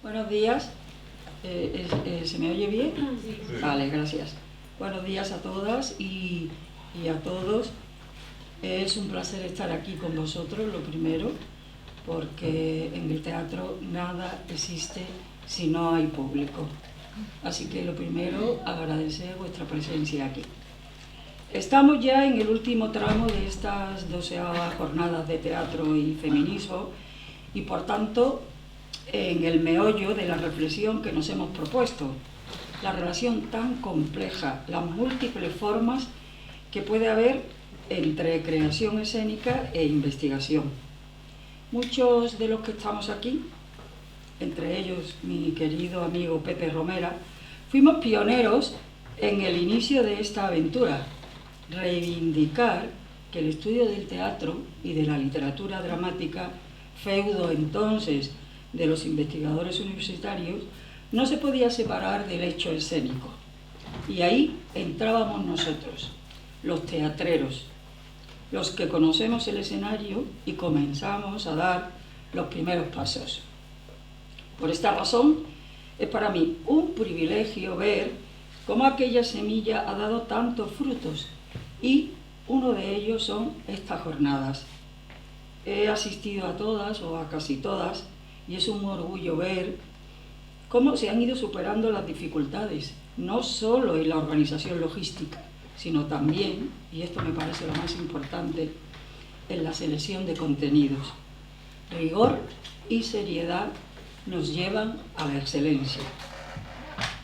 Buenos días. ¿Se me oye bien? Sí. Vale, gracias. Buenos días a todas y a todos. Es un placer estar aquí con vosotros, lo primero, porque en el teatro nada existe si no hay público. Así que lo primero, agradecer vuestra presencia aquí. Estamos ya en el último tramo de estas 12ª jornadas de teatro y feminismo y, por tanto, en el meollo de la reflexión que nos hemos propuesto, la relación tan compleja, las múltiples formas que puede haber entre creación escénica e investigación. Muchos de los que estamos aquí, entre ellos mi querido amigo Pepe Romera, fuimos pioneros en el inicio de esta aventura. Reivindicar que el estudio del teatro y de la literatura dramática, feudo entonces de los investigadores universitarios, no se podía separar del hecho escénico. Y ahí entrábamos nosotros, los teatreros, los que conocemos el escenario y comenzamos a dar los primeros pasos. Por esta razón, es para mí un privilegio ver cómo aquella semilla ha dado tantos frutos, y uno de ellos son estas jornadas. He asistido a todas o a casi todas y es un orgullo ver cómo se han ido superando las dificultades, no solo en la organización logística, sino también, y esto me parece lo más importante, en la selección de contenidos. Rigor y seriedad nos llevan a la excelencia.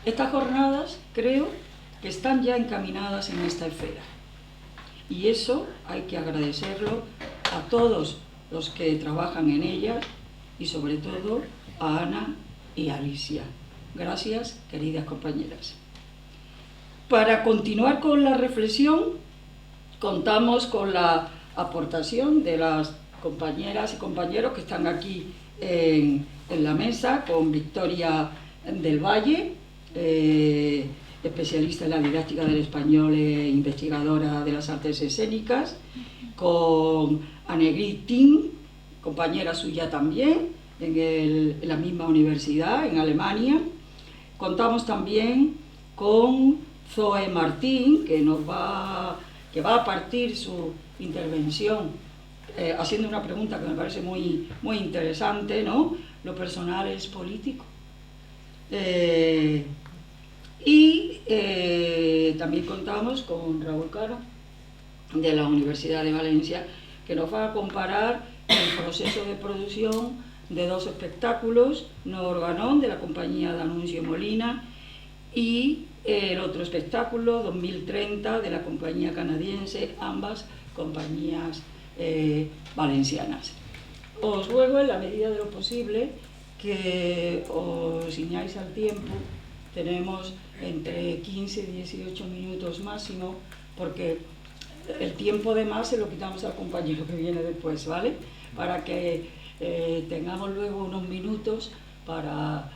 Estas jornadas creo que están ya encaminadas en esta esfera. Y eso hay que agradecerlo a todos los que trabajan en ellas y sobre todo a Ana y a Alicia. Gracias, queridas compañeras. Para continuar con la reflexión, contamos con la aportación de las compañeras y compañeros que están aquí en la mesa, con Victoria del Valle, especialista en la didáctica del español e investigadora de las artes escénicas, con Annegret Ting, compañera suya también, en la misma universidad, en Alemania. Contamos también con Zoe Martín, que va a partir su intervención haciendo una pregunta que me parece muy interesante, ¿no? ¿Lo personal es político? También contamos con Raúl Caro, de la Universidad de Valencia, que nos va a comparar el proceso de producción de dos espectáculos, No Organón, de la compañía D'Annunzio Molina, y el otro espectáculo, 2030, de la compañía canadiense, ambas compañías valencianas. Os ruego, en la medida de lo posible, que os ciñáis al tiempo. Tenemos entre 15 y 18 minutos máximo, porque el tiempo de más se lo quitamos al compañero que viene después, ¿vale? Para que tengamos luego unos minutos para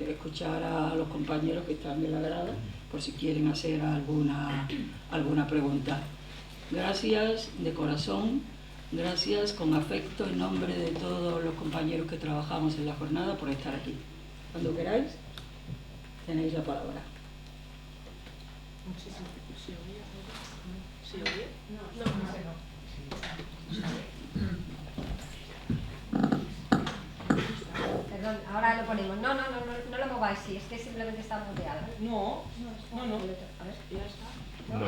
escuchar a los compañeros que están en la grada, por si quieren hacer alguna pregunta. Gracias de corazón, gracias con afecto en nombre de todos los compañeros que trabajamos en la jornada por estar aquí. Cuando queráis, tenéis la palabra. Muchísimas gracias. ¿Se oye? No. Perdón, ahora lo ponemos. No lo mováis, sí, es que simplemente está muteado. No. A ver, Ya está. No.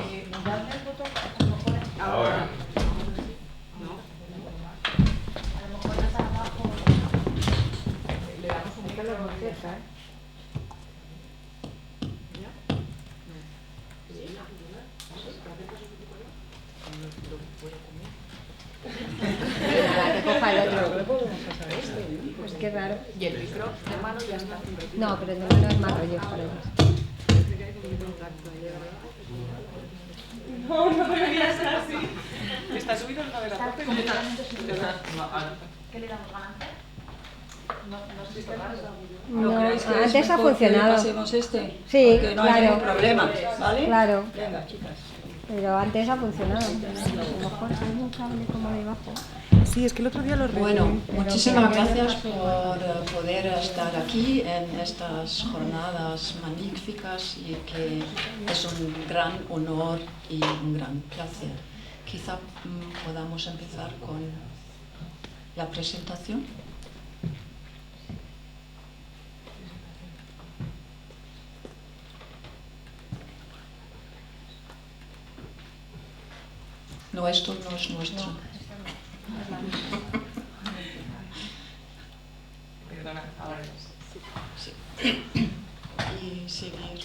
darle el botón, a lo mejor Ahora. No. a lo mejor más abajo. Le damos un poquito Lo cerca, ¿eh? Que coja el otro. Pues qué raro. Y el micro de mano ya está. No, pero de mano es más rollo para ellos. No debería ser así. ¿Está subido el de la parte? ¿Qué le damos balance? No sé si está raro. ¿No creéis que es antes ha mejor que funcionado. pasemos este? Sí, porque no hay claro. ningún problema, ¿vale? Claro. Venga, chicas. Pero antes ha funcionado. A lo mejor hay un cable como debajo. Sí, es que el otro día lo Bueno, muchísimas gracias por poder estar aquí en estas jornadas magníficas y que es un gran honor y un gran placer. Quizá podamos empezar con la presentación. No, esto no es nuestro. Perdona, ahora Sí. Y seguir.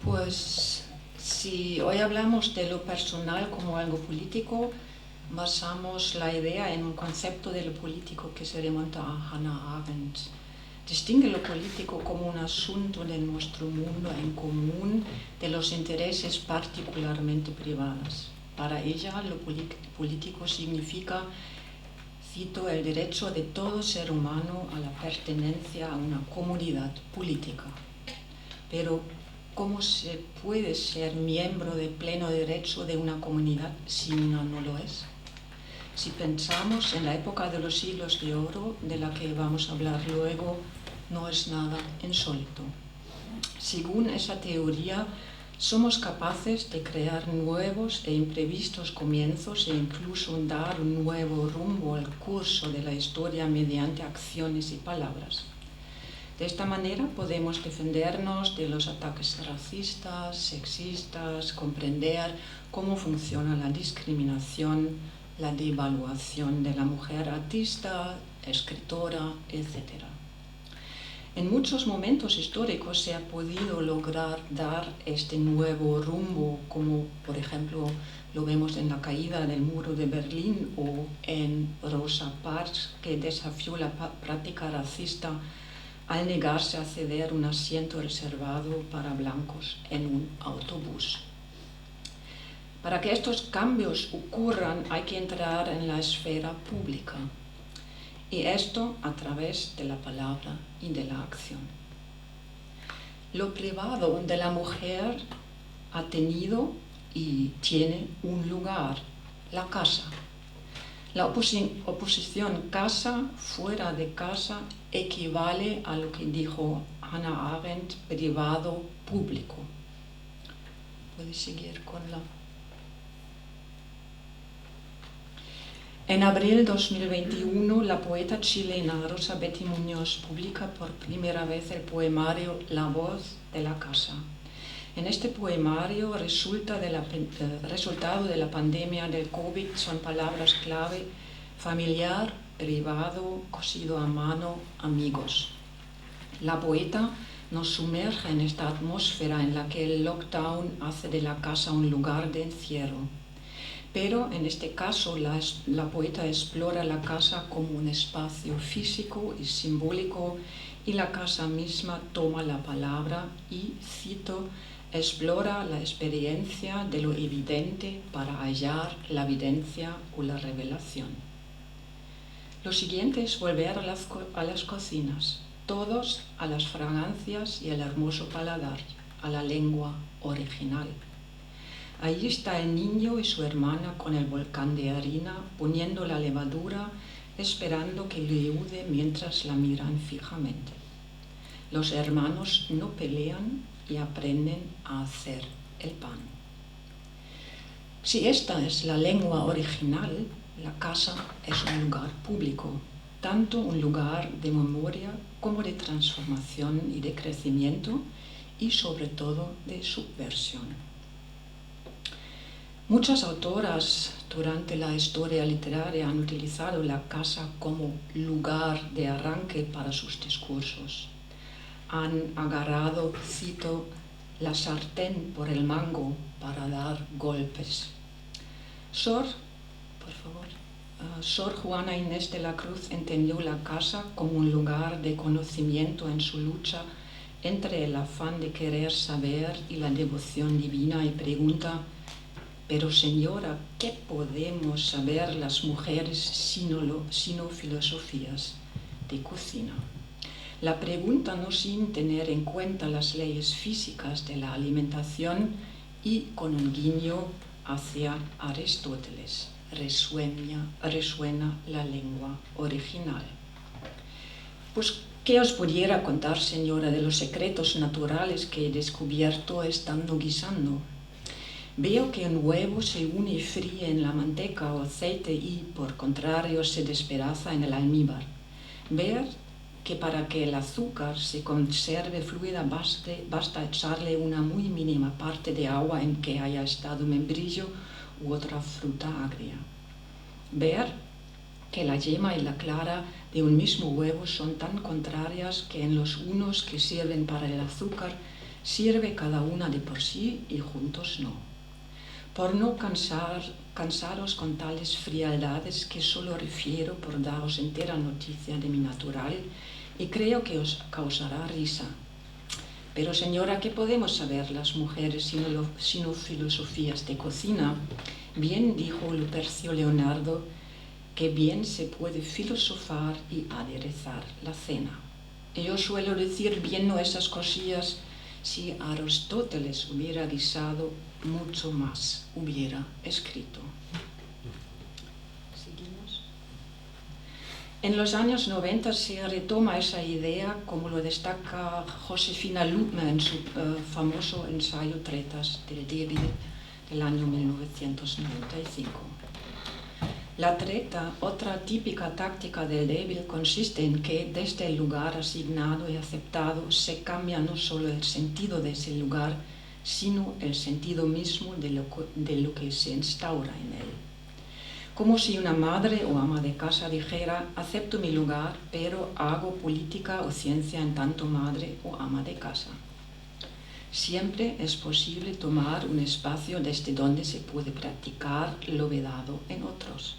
Pues si hoy hablamos de lo personal como algo político, basamos la idea en un concepto de lo político que se remonta a Hannah Arendt. Distingue lo político como un asunto de nuestro mundo en común de los intereses particularmente privados. Para ella, lo político significa, cito, el derecho de todo ser humano a la pertenencia a una comunidad política. Pero ¿cómo se puede ser miembro de pleno derecho de una comunidad si uno no lo es? Si pensamos en la época de los siglos de oro, de la que vamos a hablar luego, no es nada insólito. Según esa teoría, somos capaces de crear nuevos e imprevistos comienzos e incluso dar un nuevo rumbo al curso de la historia mediante acciones y palabras. De esta manera podemos defendernos de los ataques racistas, sexistas, comprender cómo funciona la discriminación, la devaluación de la mujer artista, escritora, etc. En muchos momentos históricos se ha podido lograr dar este nuevo rumbo, como por ejemplo lo vemos en la caída del muro de Berlín o en Rosa Parks, que desafió la práctica racista al negarse a ceder un asiento reservado para blancos en un autobús. Para que estos cambios ocurran hay que entrar en la esfera pública, y esto a través de la palabra y de la acción. Lo privado de la mujer ha tenido y tiene un lugar, la casa. La oposición casa fuera de casa equivale a lo que dijo Hannah Arendt, privado público. ¿Puedes seguir con la? En abril de 2021, la poeta chilena Rosa Betty Muñoz publica por primera vez el poemario La voz de la casa. En este poemario, resultado de la pandemia del COVID, son palabras clave: familiar, privado, cosido a mano, amigos. La poeta nos sumerge en esta atmósfera en la que el lockdown hace de la casa un lugar de encierro. Pero en este caso la poeta explora la casa como un espacio físico y simbólico, y la casa misma toma la palabra y, cito, explora la experiencia de lo evidente para hallar la evidencia o la revelación. Lo siguiente es volver a las cocinas, todos a las fragancias y al hermoso paladar, a la lengua original. Allí está el niño y su hermana con el volcán de harina, poniendo la levadura, esperando que leude mientras la miran fijamente. Los hermanos no pelean y aprenden a hacer el pan. Si esta es la lengua original, La casa es un lugar público, tanto un lugar de memoria como de transformación y de crecimiento y sobre todo de subversión. Muchas autoras durante la historia literaria han utilizado la casa como lugar de arranque para sus discursos. Han agarrado, cito, la sartén por el mango para dar golpes. Sor Juana Inés de la Cruz entendió la casa como un lugar de conocimiento en su lucha entre el afán de querer saber y la devoción divina y pregunta: pero señora, ¿qué podemos saber las mujeres sino filosofías de cocina? La pregunta no sin tener en cuenta las leyes físicas de la alimentación y con un guiño hacia Aristóteles. Resuena la lengua original. Pues, ¿qué os pudiera contar, señora, de los secretos naturales que he descubierto estando guisando? Veo que un huevo se une y fríe en la manteca o aceite y, por contrario, se despedaza en el almíbar. Ver que para que el azúcar se conserve fluida basta echarle una muy mínima parte de agua en que haya estado membrillo u otra fruta agria. Ver que la yema y la clara de un mismo huevo son tan contrarias que en los unos que sirven para el azúcar sirve cada una de por sí y juntos no. Por no cansaros con tales frialdades que solo refiero por daros entera noticia de mi natural y creo que os causará risa. Pero señora, ¿qué podemos saber las mujeres sino filosofías de cocina? Bien dijo Lupercio Leonardo que bien se puede filosofar y aderezar la cena. Y yo suelo decir bien no esas cosillas. Si Aristóteles hubiera guisado, mucho más hubiera escrito. ¿Seguimos? En los años 90 se retoma esa idea, como lo destaca Josefina Luttmer en su famoso ensayo Tretas del débil del año 1995. La treta, otra típica táctica del débil, consiste en que desde el lugar asignado y aceptado se cambia no solo el sentido de ese lugar, sino el sentido mismo de lo que se instaura en él. Como si una madre o ama de casa dijera: acepto mi lugar, pero hago política o ciencia en tanto madre o ama de casa. Siempre es posible tomar un espacio desde donde se puede practicar lo vedado en otros.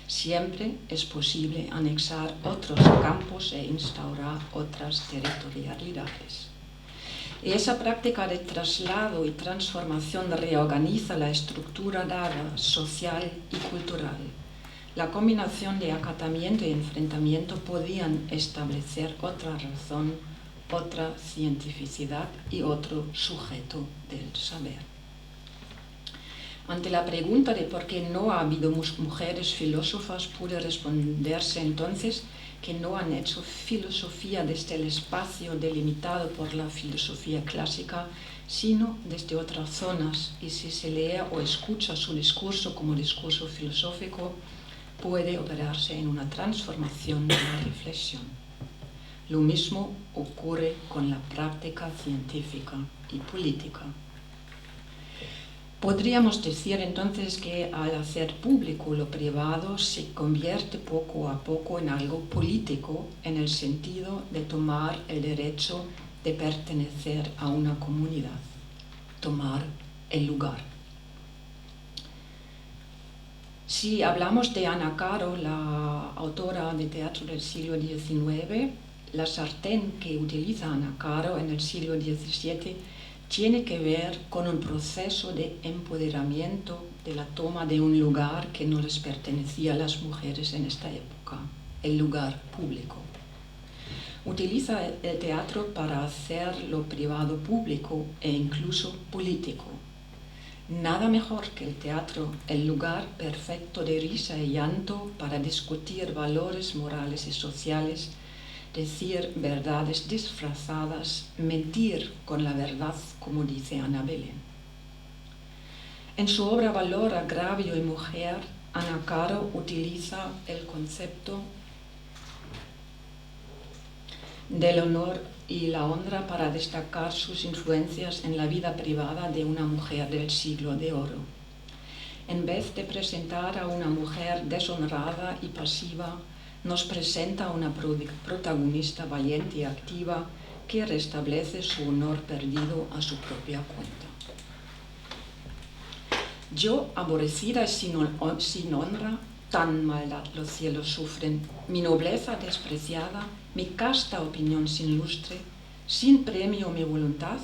Siempre es posible anexar otros campos e instaurar otras territorialidades. Y esa práctica de traslado y transformación reorganiza la estructura dada, social y cultural. La combinación de acatamiento y enfrentamiento podían establecer otra razón, otra cientificidad y otro sujeto del saber. Ante la pregunta de por qué no ha habido mujeres filósofas, puede responderse entonces que no han hecho filosofía desde el espacio delimitado por la filosofía clásica, sino desde otras zonas, y si se lee o escucha su discurso como discurso filosófico, puede operarse en una transformación de la reflexión. Lo mismo ocurre con la práctica científica y política. Podríamos decir entonces que al hacer público lo privado se convierte poco a poco en algo político, en el sentido de tomar el derecho de pertenecer a una comunidad, tomar el lugar. Si hablamos de Ana Caro, la autora de teatro del siglo XIX, la sartén que utiliza Ana Caro en el siglo XVII tiene que ver con un proceso de empoderamiento de la toma de un lugar que no les pertenecía a las mujeres en esta época, el lugar público. Utiliza el teatro para hacer lo privado público e incluso político. Nada mejor que el teatro, el lugar perfecto de risa y llanto para discutir valores morales y sociales, decir verdades disfrazadas, mentir con la verdad, como dice Ana Belén. En su obra Valor, Agravio y Mujer, Ana Caro utiliza el concepto del honor y la honra para destacar sus influencias en la vida privada de una mujer del siglo de oro. En vez de presentar a una mujer deshonrada y pasiva, nos presenta a una protagonista valiente y activa que restablece su honor perdido a su propia cuenta. Yo, aborrecida y sin honra, tan maldad los cielos sufren, mi nobleza despreciada, mi casta opinión sin lustre, sin premio mi voluntad,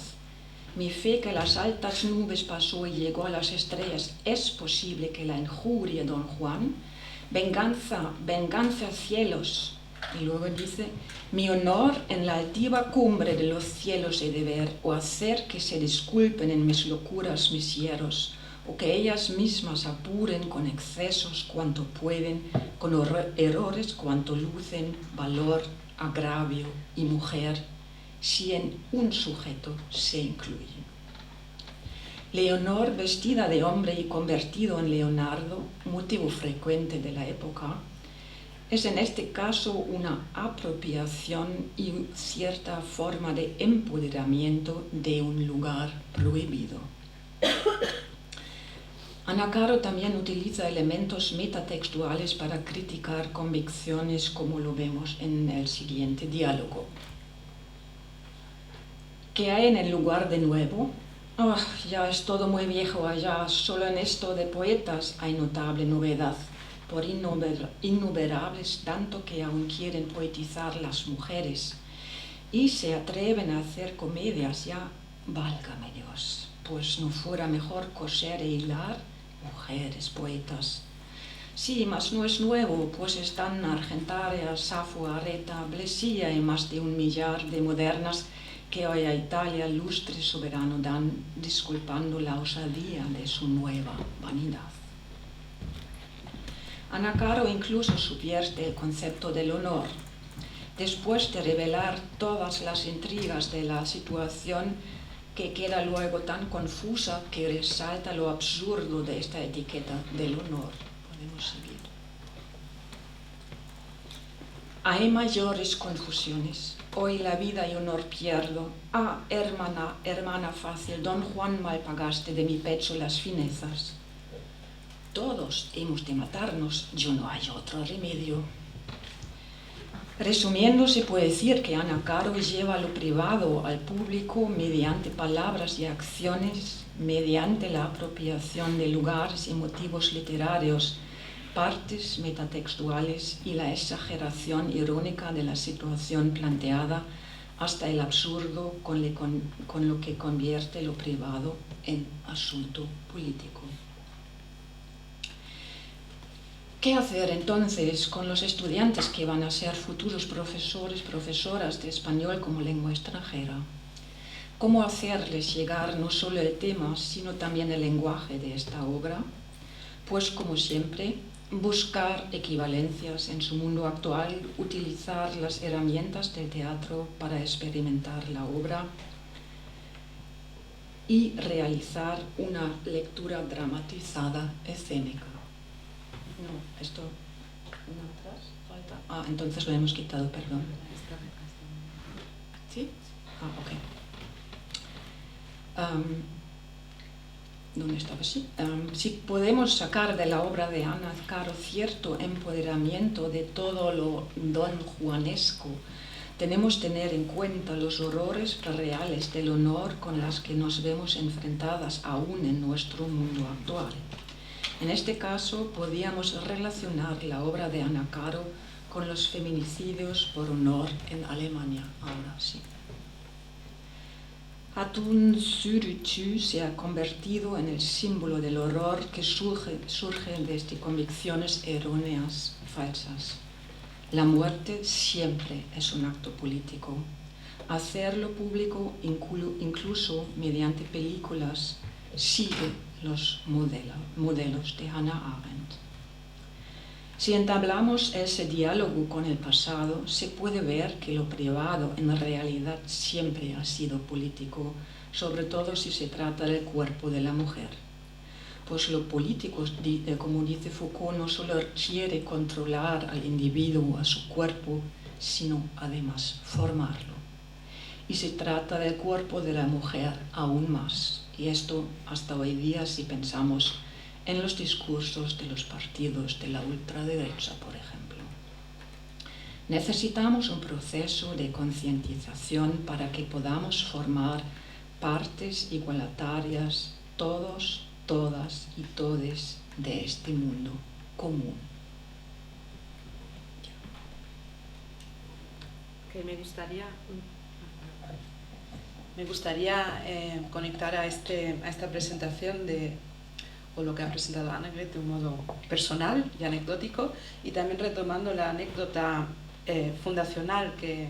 mi fe que las altas nubes pasó y llegó a las estrellas, es posible que la injurie don Juan, venganza, venganza cielos, y luego dice, mi honor en la altiva cumbre de los cielos he de ver, o hacer que se disculpen en mis locuras mis hieros, o que ellas mismas apuren con excesos cuanto pueden, con errores cuanto lucen, valor, agravio y mujer, si en un sujeto se incluyen. Leonor, vestida de hombre y convertido en Leonardo, motivo frecuente de la época, es en este caso una apropiación y cierta forma de empoderamiento de un lugar prohibido. Ana Caro también utiliza elementos metatextuales para criticar convicciones, como lo vemos en el siguiente diálogo. ¿Qué hay en el lugar de nuevo? Oh, ya es todo muy viejo allá, solo en esto de poetas hay notable novedad, por innumerables tanto que aún quieren poetizar las mujeres y se atreven a hacer comedias ya, válgame Dios, pues no fuera mejor coser e hilar mujeres poetas. Sí, mas no es nuevo, pues están Argentaria, Safo, Areta, Blesilla y más de 1 millar de modernas que hoy a Italia lustre soberano dan, disculpando la osadía de su nueva vanidad. Ana Caro incluso subvierte el concepto del honor. Después de revelar todas las intrigas de la situación, que queda luego tan confusa que resalta lo absurdo de esta etiqueta del honor. Podemos seguir. Hay mayores confusiones. Hoy la vida y honor pierdo. Ah, hermana, hermana fácil, don Juan mal pagaste de mi pecho las finezas. Todos hemos de matarnos, yo no hay otro remedio. Resumiendo, se puede decir que Ana Caro lleva lo privado al público mediante palabras y acciones, mediante la apropiación de lugares y motivos literarios, partes metatextuales y la exageración irónica de la situación planteada hasta el absurdo con lo que convierte lo privado en asunto político. ¿Qué hacer entonces con los estudiantes que van a ser futuros profesores, profesoras de español como lengua extranjera? ¿Cómo hacerles llegar no solo el tema, sino también el lenguaje de esta obra? Pues, como siempre, buscar equivalencias en su mundo actual, utilizar las herramientas del teatro para experimentar la obra y realizar una lectura dramatizada escénica. No, esto no atrás, falta. Ah, entonces lo hemos quitado, perdón. ¿Sí? Ah, ok. ¿Dónde estaba? Sí. Si podemos sacar de la obra de Ana Caro cierto empoderamiento de todo lo don juanesco, tenemos que tener en cuenta los horrores reales del honor con los que nos vemos enfrentadas aún en nuestro mundo actual. En este caso, podíamos relacionar la obra de Ana Caro con los feminicidios por honor en Alemania. Ahora sí. Hatun Sürücü se ha convertido en el símbolo del horror que surge desde convicciones erróneas, falsas. La muerte siempre es un acto político. Hacerlo público, incluso mediante películas, sigue los modelos de Hannah Arendt. Si entablamos ese diálogo con el pasado, se puede ver que lo privado en realidad siempre ha sido político, sobre todo si se trata del cuerpo de la mujer. pues lo político, como dice Foucault, no solo quiere controlar al individuo, a su cuerpo, sino además formarlo. Y se trata del cuerpo de la mujer aún más. Y esto hasta hoy día, si pensamos en los discursos de los partidos de la ultraderecha, por ejemplo. Necesitamos un proceso de concientización para que podamos formar partes igualitarias, todos, todas y todes de este mundo común. Que me gustaría conectar a esta presentación o lo que ha presentado Annegret de un modo personal y anecdótico, y también retomando la anécdota fundacional que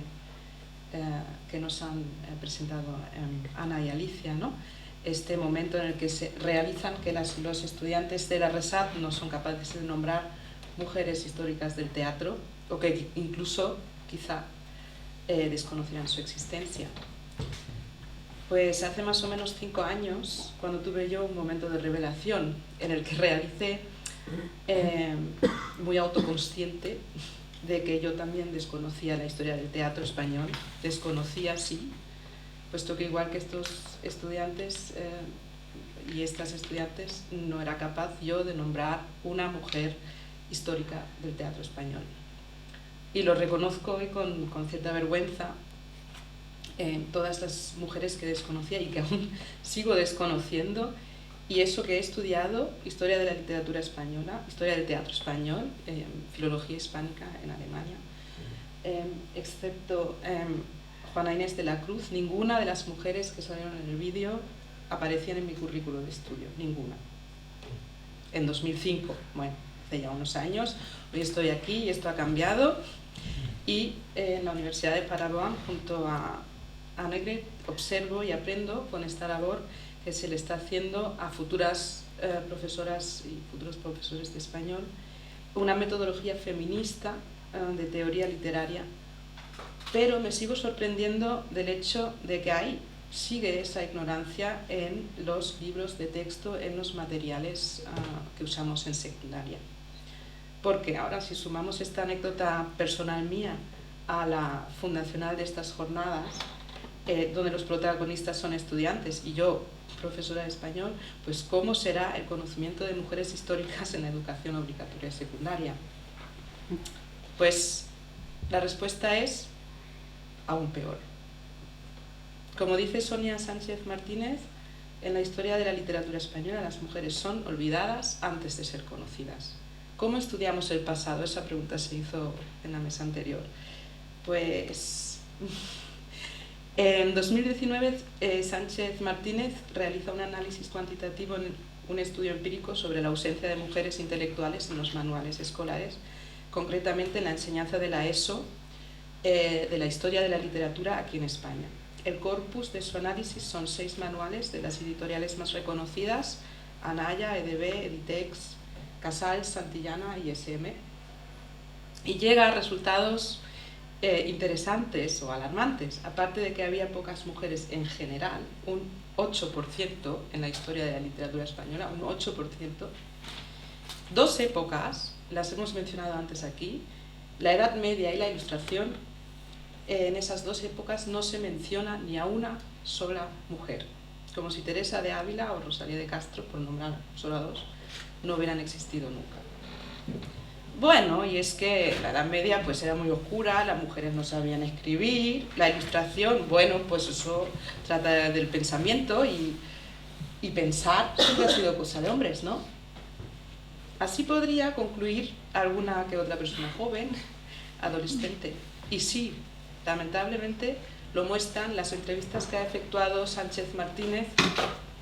nos han presentado Ana y Alicia, ¿no? Este momento en el que se realizan que los estudiantes de la RESAT no son capaces de nombrar mujeres históricas del teatro, o que incluso quizá desconocían su existencia. Pues hace más o menos 5 años, cuando tuve yo un momento de revelación en el que realicé, muy autoconsciente, de que yo también desconocía la historia del teatro español, desconocía, sí, puesto que igual que estos estudiantes y estas estudiantes, no era capaz yo de nombrar una mujer histórica del teatro español. Y lo reconozco hoy con cierta vergüenza, todas las mujeres que desconocía y que aún sigo desconociendo, y eso que he estudiado, historia de la literatura española, historia del teatro español, filología hispánica en Alemania, excepto Juana Inés de la Cruz, ninguna de las mujeres que salieron en el vídeo aparecían en mi currículo de estudio, ninguna. En 2005, bueno, hace ya unos años, hoy estoy aquí y esto ha cambiado, y en la Universidad de Paderborn, junto a Annegret, observo y aprendo con esta labor que se le está haciendo a futuras profesoras y futuros profesores de español, una metodología feminista de teoría literaria, pero me sigo sorprendiendo del hecho de que ahí sigue esa ignorancia en los libros de texto, en los materiales que usamos en secundaria. Porque ahora, si sumamos esta anécdota personal mía a la fundacional de estas jornadas, donde los protagonistas son estudiantes y yo, profesora de español, pues ¿cómo será el conocimiento de mujeres históricas en la educación obligatoria secundaria? Pues la respuesta es aún peor. Como dice Sonia Sánchez Martínez, en la historia de la literatura española las mujeres son olvidadas antes de ser conocidas. ¿Cómo estudiamos el pasado? Esa pregunta se hizo en la mesa anterior. Pues en 2019 Sánchez Martínez realiza un análisis cuantitativo en un estudio empírico sobre la ausencia de mujeres intelectuales en los manuales escolares, concretamente en la enseñanza de la ESO, de la historia de la literatura aquí en España. El corpus de su análisis son 6 manuales de las editoriales más reconocidas, Anaya, EDB, Editex, Casals, Santillana y SM, y llega a resultados interesantes o alarmantes, aparte de que había pocas mujeres en general, un 8% en la historia de la literatura española, un 8%. 2 épocas, las hemos mencionado antes aquí, la Edad Media y la Ilustración. En esas 2 épocas no se menciona ni a una sola mujer, como si Teresa de Ávila o Rosalía de Castro, por nombrar solo a 2, no hubieran existido nunca. Bueno, y es que la Edad Media pues era muy oscura, las mujeres no sabían escribir, la Ilustración, bueno, pues eso trata del pensamiento y pensar siempre ha sido cosa de hombres, ¿no? Así podría concluir alguna que otra persona joven, adolescente. Y sí, lamentablemente lo muestran las entrevistas que ha efectuado Sánchez Martínez,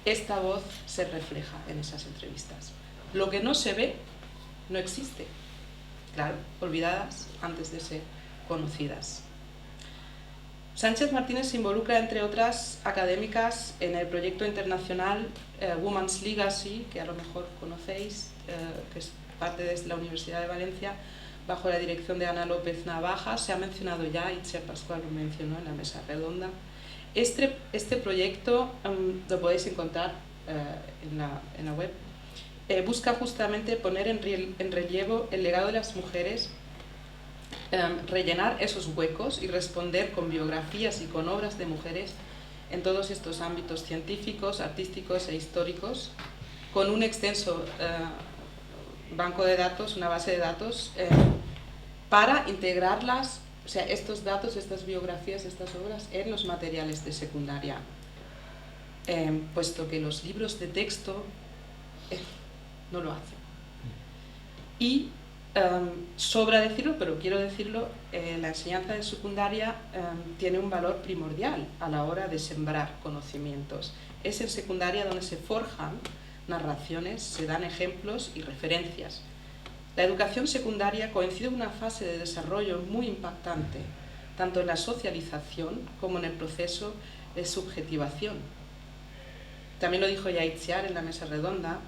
esta voz se refleja en esas entrevistas. Lo que no se ve, no existe. Claro, olvidadas antes de ser conocidas. Sánchez Martínez se involucra, entre otras académicas, en el proyecto internacional Women's Legacy, que a lo mejor conocéis, que es parte de la Universidad de Valencia, bajo la dirección de Ana López Navaja. Se ha mencionado ya, Itziar Pascual lo mencionó en la mesa redonda. Este proyecto lo podéis encontrar en la web. busca justamente poner en relievo el legado de las mujeres, rellenar esos huecos y responder con biografías y con obras de mujeres en todos estos ámbitos científicos, artísticos e históricos, con un extenso banco de datos, una base de datos, para integrarlas, o sea, estos datos, estas biografías, estas obras, en los materiales de secundaria, puesto que los libros de texto no lo hacen. Y sobra decirlo, pero quiero decirlo, la enseñanza de secundaria tiene un valor primordial a la hora de sembrar conocimientos. Es en secundaria donde se forjan narraciones, se dan ejemplos y referencias. La educación secundaria coincide con una fase de desarrollo muy impactante, tanto en la socialización como en el proceso de subjetivación. También lo dijo Yaitziar en la mesa redonda: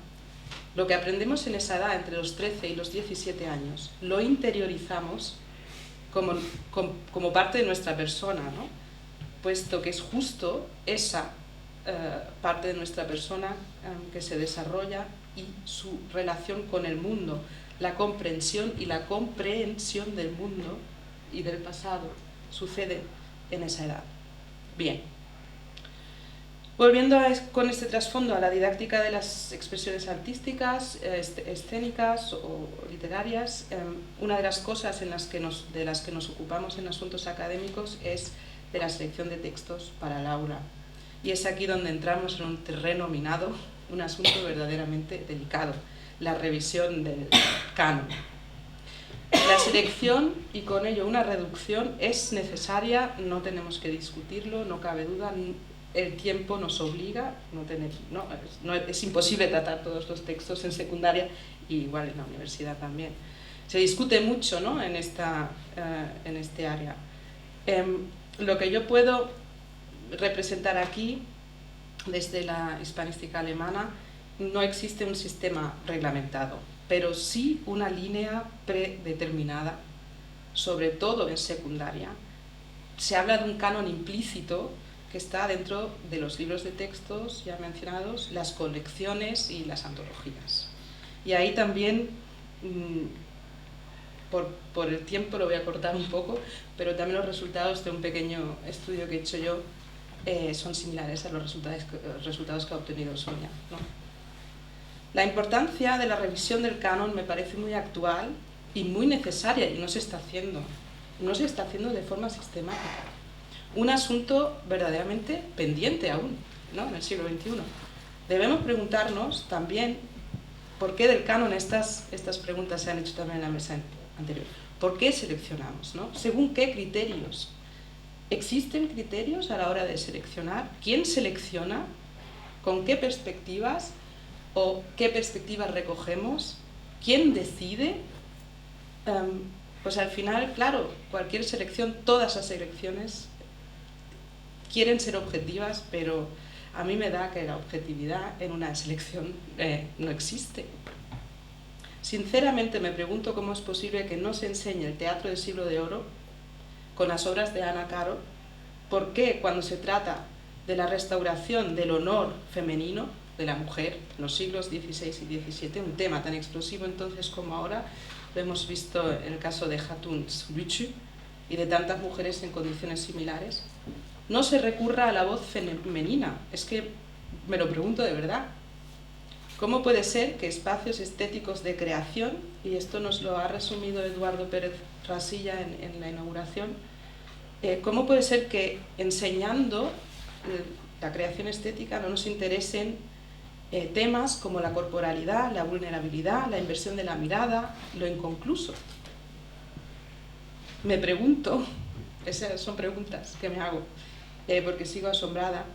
lo que aprendemos en esa edad, entre los 13 y los 17 años, lo interiorizamos como parte de nuestra persona, ¿no? Puesto que es justo esa parte de nuestra persona que se desarrolla, y su relación con el mundo, la comprensión y la comprehensión del mundo y del pasado sucede en esa edad. Bien. Volviendo con este trasfondo a la didáctica de las expresiones artísticas, escénicas o literarias, una de las cosas de las que nos ocupamos en asuntos académicos es de la selección de textos para el aula. Y es aquí donde entramos en un terreno minado, un asunto verdaderamente delicado: la revisión del canon. La selección, y con ello una reducción, es necesaria, no tenemos que discutirlo, no cabe duda. El tiempo nos obliga, es imposible tratar todos los textos en secundaria, y igual en la universidad también. Se discute mucho, ¿no?, en este área. Lo que yo puedo representar aquí, desde la hispanística alemana, no existe un sistema reglamentado, pero sí una línea predeterminada, sobre todo en secundaria. Se habla de un canon implícito que está dentro de los libros de textos ya mencionados, las colecciones y las antologías. Y ahí también, por el tiempo lo voy a cortar un poco, pero también los resultados de un pequeño estudio que he hecho yo son similares a los resultados que ha obtenido Sonia, ¿no? La importancia de la revisión del canon me parece muy actual y muy necesaria, y no se está haciendo de forma sistemática. Un asunto verdaderamente pendiente aún, ¿no?, en el siglo XXI. Debemos preguntarnos también por qué del canon, estas preguntas se han hecho también en la mesa anterior. ¿Por qué seleccionamos, ¿no? ¿Según qué criterios? ¿Existen criterios a la hora de seleccionar? ¿Quién selecciona? ¿Con qué perspectivas? ¿O qué perspectivas recogemos? ¿Quién decide? Pues al final, claro, cualquier selección, todas las selecciones quieren ser objetivas, pero a mí me da que la objetividad en una selección no existe. Sinceramente me pregunto cómo es posible que no se enseñe el teatro del siglo de oro con las obras de Ana Caro. ¿Por qué cuando se trata de la restauración del honor femenino de la mujer en los siglos XVI y XVII, un tema tan explosivo entonces como ahora, lo hemos visto en el caso de Hatun Lütschü y de tantas mujeres en condiciones similares, no se recurra a la voz femenina? Es que me lo pregunto de verdad. ¿Cómo puede ser que espacios estéticos de creación, y esto nos lo ha resumido Eduardo Pérez Rasilla en la inauguración, cómo puede ser que enseñando la creación estética no nos interesen temas como la corporalidad, la vulnerabilidad, la inversión de la mirada, lo inconcluso? Me pregunto, esas son preguntas que me hago, porque sigo asombrada,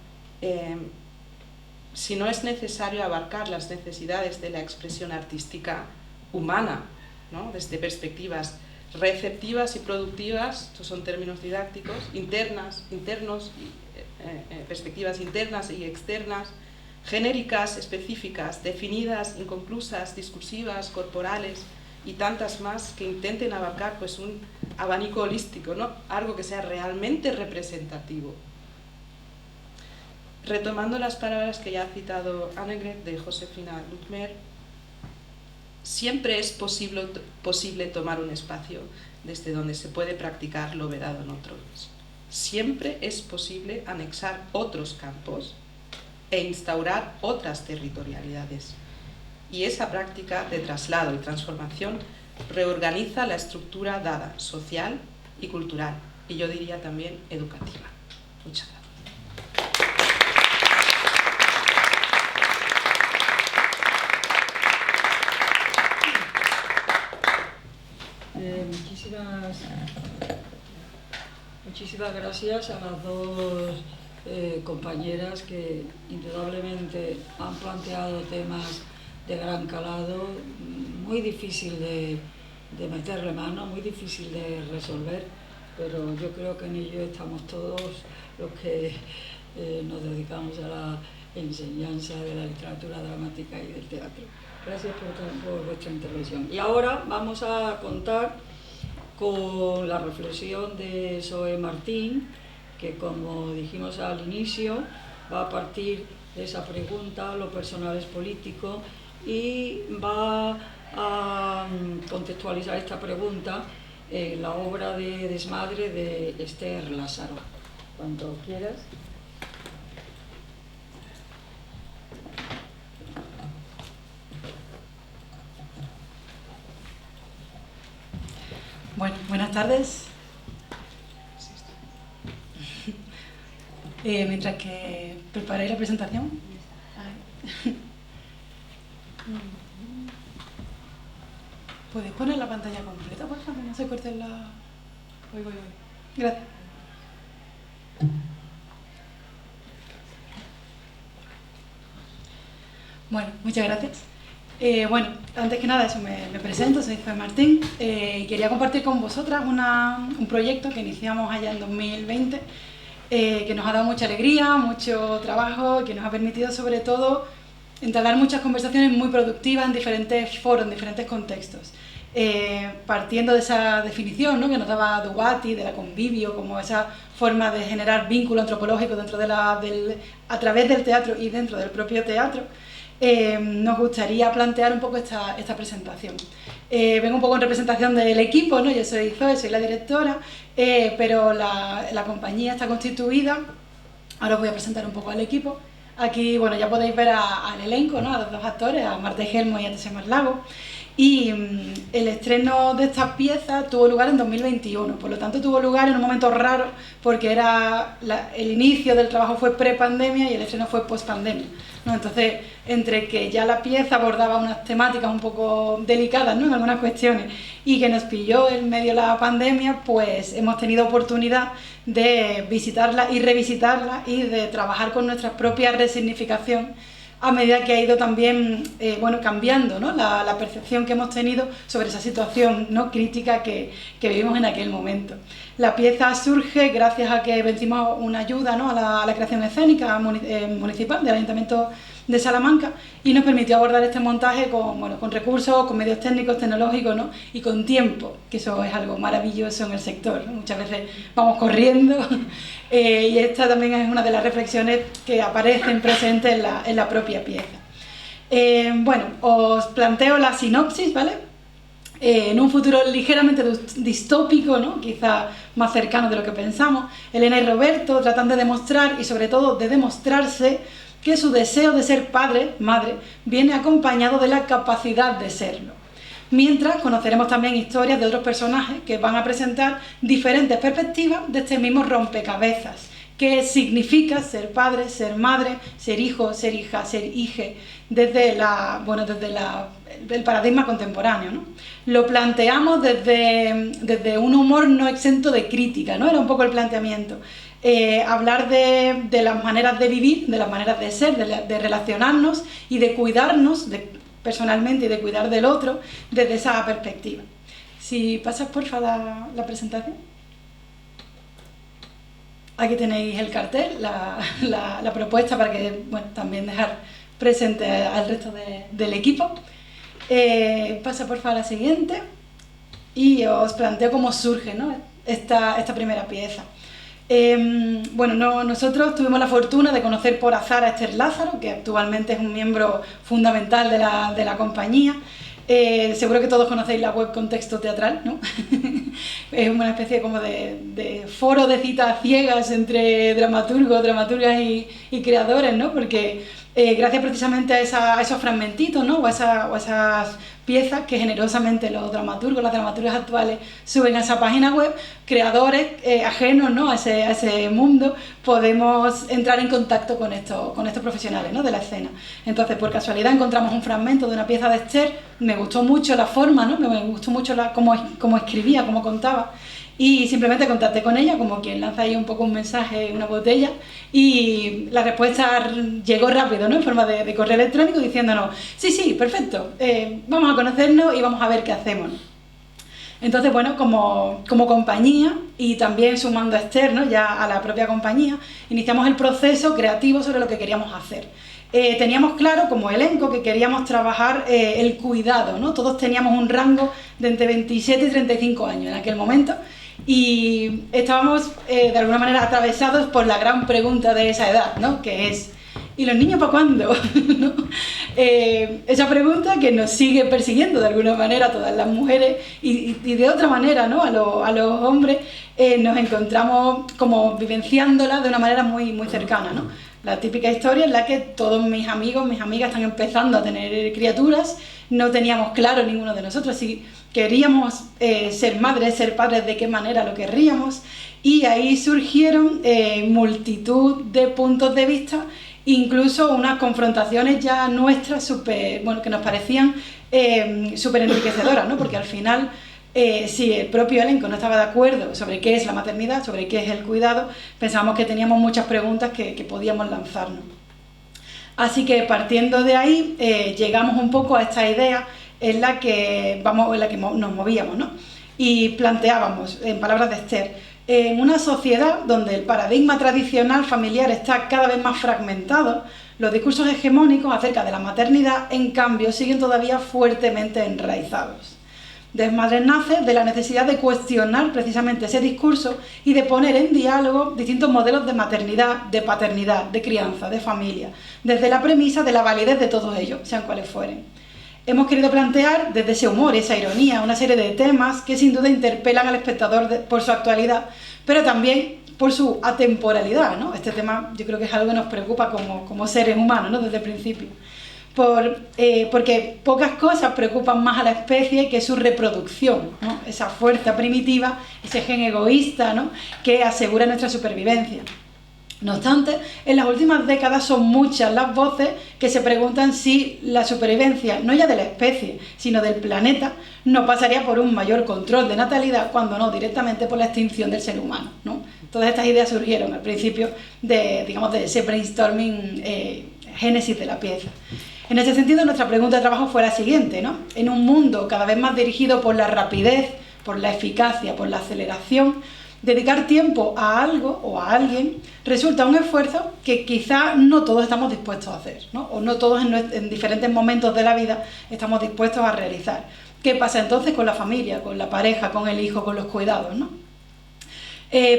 si no es necesario abarcar las necesidades de la expresión artística humana, ¿no?, desde perspectivas receptivas y productivas, estos son términos didácticos, perspectivas internas y externas, genéricas, específicas, definidas, inconclusas, discursivas, corporales y tantas más, que intenten abarcar pues un abanico holístico, ¿no?, algo que sea realmente representativo. Retomando las palabras que ya ha citado Annegret de Josefina Luthmer, Siempre es posible tomar un espacio desde donde se puede practicar lo vedado en otros. Siempre es posible anexar otros campos e instaurar otras territorialidades. Y esa práctica de traslado y transformación reorganiza la estructura dada, social y cultural, y yo diría también educativa. Muchas gracias. Muchísimas gracias a las dos compañeras que indudablemente han planteado temas de gran calado, muy difícil de meterle mano, muy difícil de resolver, pero yo creo que en ello estamos todos los que nos dedicamos a la enseñanza de la literatura dramática y del teatro. Gracias por vuestra intervención. Y ahora vamos a contar con la reflexión de Zoe Martín, que como dijimos al inicio, va a partir de esa pregunta, lo personal es político, y va a contextualizar esta pregunta en la obra de Desmadre de Esther Lázaro. Cuando quieras. Bueno, buenas tardes. Mientras que preparáis la presentación. ¿Podéis poner la pantalla completa, por favor? Que no se corte la... Voy. Gracias. Bueno, muchas gracias. Bueno, antes que nada, me presento, soy Zoe Martín y quería compartir con vosotras un proyecto que iniciamos allá en 2020 que nos ha dado mucha alegría, mucho trabajo, que nos ha permitido sobre todo entablar muchas conversaciones muy productivas en diferentes foros, en diferentes contextos. Partiendo de esa definición, ¿no?, que nos daba Dubati, de la convivio, como esa forma de generar vínculo antropológico dentro de a través del teatro y dentro del propio teatro, nos gustaría plantear un poco esta presentación. Vengo un poco en representación del equipo, ¿no? Yo soy Zoe, soy la directora, pero la compañía está constituida. Ahora os voy a presentar un poco al equipo. Aquí, bueno, ya podéis ver al elenco, ¿no?, a los dos actores, a Marte Helmo y a Tese Marlago. Y el estreno de esta pieza tuvo lugar en 2021, por lo tanto tuvo lugar en un momento raro, porque el inicio del trabajo fue pre-pandemia y el estreno fue post-pandemia, ¿no? Entonces, entre que ya la pieza abordaba unas temáticas un poco delicadas, ¿no?, en algunas cuestiones, y que nos pilló en medio de la pandemia, pues hemos tenido oportunidad de visitarla y revisitarla y de trabajar con nuestra propia resignificación a medida que ha ido también cambiando, ¿no?, la percepción que hemos tenido sobre esa situación, ¿no?, crítica que vivimos en aquel momento. La pieza surge gracias a que vencimos una ayuda, ¿no?, a la creación escénica municipal del Ayuntamiento de Salamanca y nos permitió abordar este montaje con recursos, con medios técnicos, tecnológicos, ¿no?, y con tiempo, que eso es algo maravilloso en el sector, ¿no? Muchas veces vamos corriendo y esta también es una de las reflexiones que aparecen presentes en la propia pieza. Os planteo la sinopsis, ¿vale? En un futuro ligeramente distópico, ¿no?, quizá más cercano de lo que pensamos, Elena y Roberto tratan de demostrar y sobre todo de demostrarse que su deseo de ser padre, madre, viene acompañado de la capacidad de serlo. Mientras conoceremos también historias de otros personajes que van a presentar diferentes perspectivas de este mismo rompecabezas, que significa ser padre, ser madre, ser hijo, ser hija, ser hije, desde el paradigma contemporáneo, ¿no? Lo planteamos desde un humor no exento de crítica, ¿no? Era un poco el planteamiento. Hablar de las maneras de vivir, de las maneras de ser, de relacionarnos y de cuidarnos personalmente y de cuidar del otro desde esa perspectiva. Si pasas, porfa, la presentación. Aquí tenéis el cartel, la propuesta para que, también dejar presente al resto del equipo. Pasa, porfa, a la siguiente y os planteo cómo surge, ¿no?, esta primera pieza. Nosotros tuvimos la fortuna de conocer por azar a Esther Lázaro, que actualmente es un miembro fundamental de la compañía. Seguro que todos conocéis la web Contexto Teatral, ¿no? Es una especie como de foro de citas ciegas entre dramaturgos, dramaturgas y creadores, ¿no? Porque gracias precisamente a esos fragmentitos, ¿no? o a esas piezas que generosamente los dramaturgos, las dramaturgas actuales suben a esa página web, creadores ajenos, ¿no? a ese mundo, podemos entrar en contacto con estos profesionales, ¿no? de la escena. Entonces, por casualidad encontramos un fragmento de una pieza de Esther, me gustó mucho la forma, ¿no? me gustó mucho cómo escribía, cómo contaba, y simplemente contacté con ella, como quien lanza ahí un poco un mensaje, una botella, y la respuesta llegó rápido, ¿no? En forma de correo electrónico diciéndonos, sí, perfecto, vamos a conocernos y vamos a ver qué hacemos. Entonces, bueno, como compañía, y también sumando a Esther, ¿no? ya a la propia compañía, iniciamos el proceso creativo sobre lo que queríamos hacer. Teníamos claro como elenco que queríamos trabajar el cuidado, ¿no? Todos teníamos un rango de entre 27 y 35 años en aquel momento, y estábamos de alguna manera atravesados por la gran pregunta de esa edad, ¿no? Que es, ¿y los niños para cuándo? ¿No? Esa pregunta que nos sigue persiguiendo de alguna manera a todas las mujeres y de otra manera, ¿no? a los hombres nos encontramos como vivenciándola de una manera muy, muy cercana, ¿no? La típica historia en la que todos mis amigos, mis amigas están empezando a tener criaturas, no teníamos claro ninguno de nosotros si queríamos ser madres, ser padres, de qué manera lo querríamos, y ahí surgieron multitud de puntos de vista, incluso unas confrontaciones ya nuestras que nos parecían súper enriquecedoras, ¿no? Porque al final, si el propio elenco no estaba de acuerdo sobre qué es la maternidad, sobre qué es el cuidado, pensábamos que teníamos muchas preguntas que podíamos lanzarnos. Así que partiendo de ahí, llegamos un poco a esta idea en la que nos movíamos, ¿no? Y planteábamos, en palabras de Esther, en una sociedad donde el paradigma tradicional familiar está cada vez más fragmentado, los discursos hegemónicos acerca de la maternidad, en cambio, siguen todavía fuertemente enraizados. Desmadres nace de la necesidad de cuestionar precisamente ese discurso y de poner en diálogo distintos modelos de maternidad, de paternidad, de crianza, de familia, desde la premisa de la validez de todos ellos, sean cuales fueren. Hemos querido plantear desde ese humor, esa ironía, una serie de temas que sin duda interpelan al espectador por su actualidad, pero también por su atemporalidad, ¿no? Este tema yo creo que es algo que nos preocupa como seres humanos, ¿no? Desde el principio. Porque pocas cosas preocupan más a la especie que su reproducción, ¿no? Esa fuerza primitiva, ese gen egoísta, ¿no? Que asegura nuestra supervivencia. No obstante, en las últimas décadas son muchas las voces que se preguntan si la supervivencia, no ya de la especie, sino del planeta, no pasaría por un mayor control de natalidad, cuando no directamente por la extinción del ser humano, ¿no? Todas estas ideas surgieron al principio de ese brainstorming, génesis de la pieza. En ese sentido, nuestra pregunta de trabajo fue la siguiente, ¿no? En un mundo cada vez más dirigido por la rapidez, por la eficacia, por la aceleración, dedicar tiempo a algo o a alguien resulta un esfuerzo que quizá no todos estamos dispuestos a hacer, ¿no? O no todos en diferentes momentos de la vida estamos dispuestos a realizar. ¿Qué pasa entonces con la familia, con la pareja, con el hijo, con los cuidados, ¿no?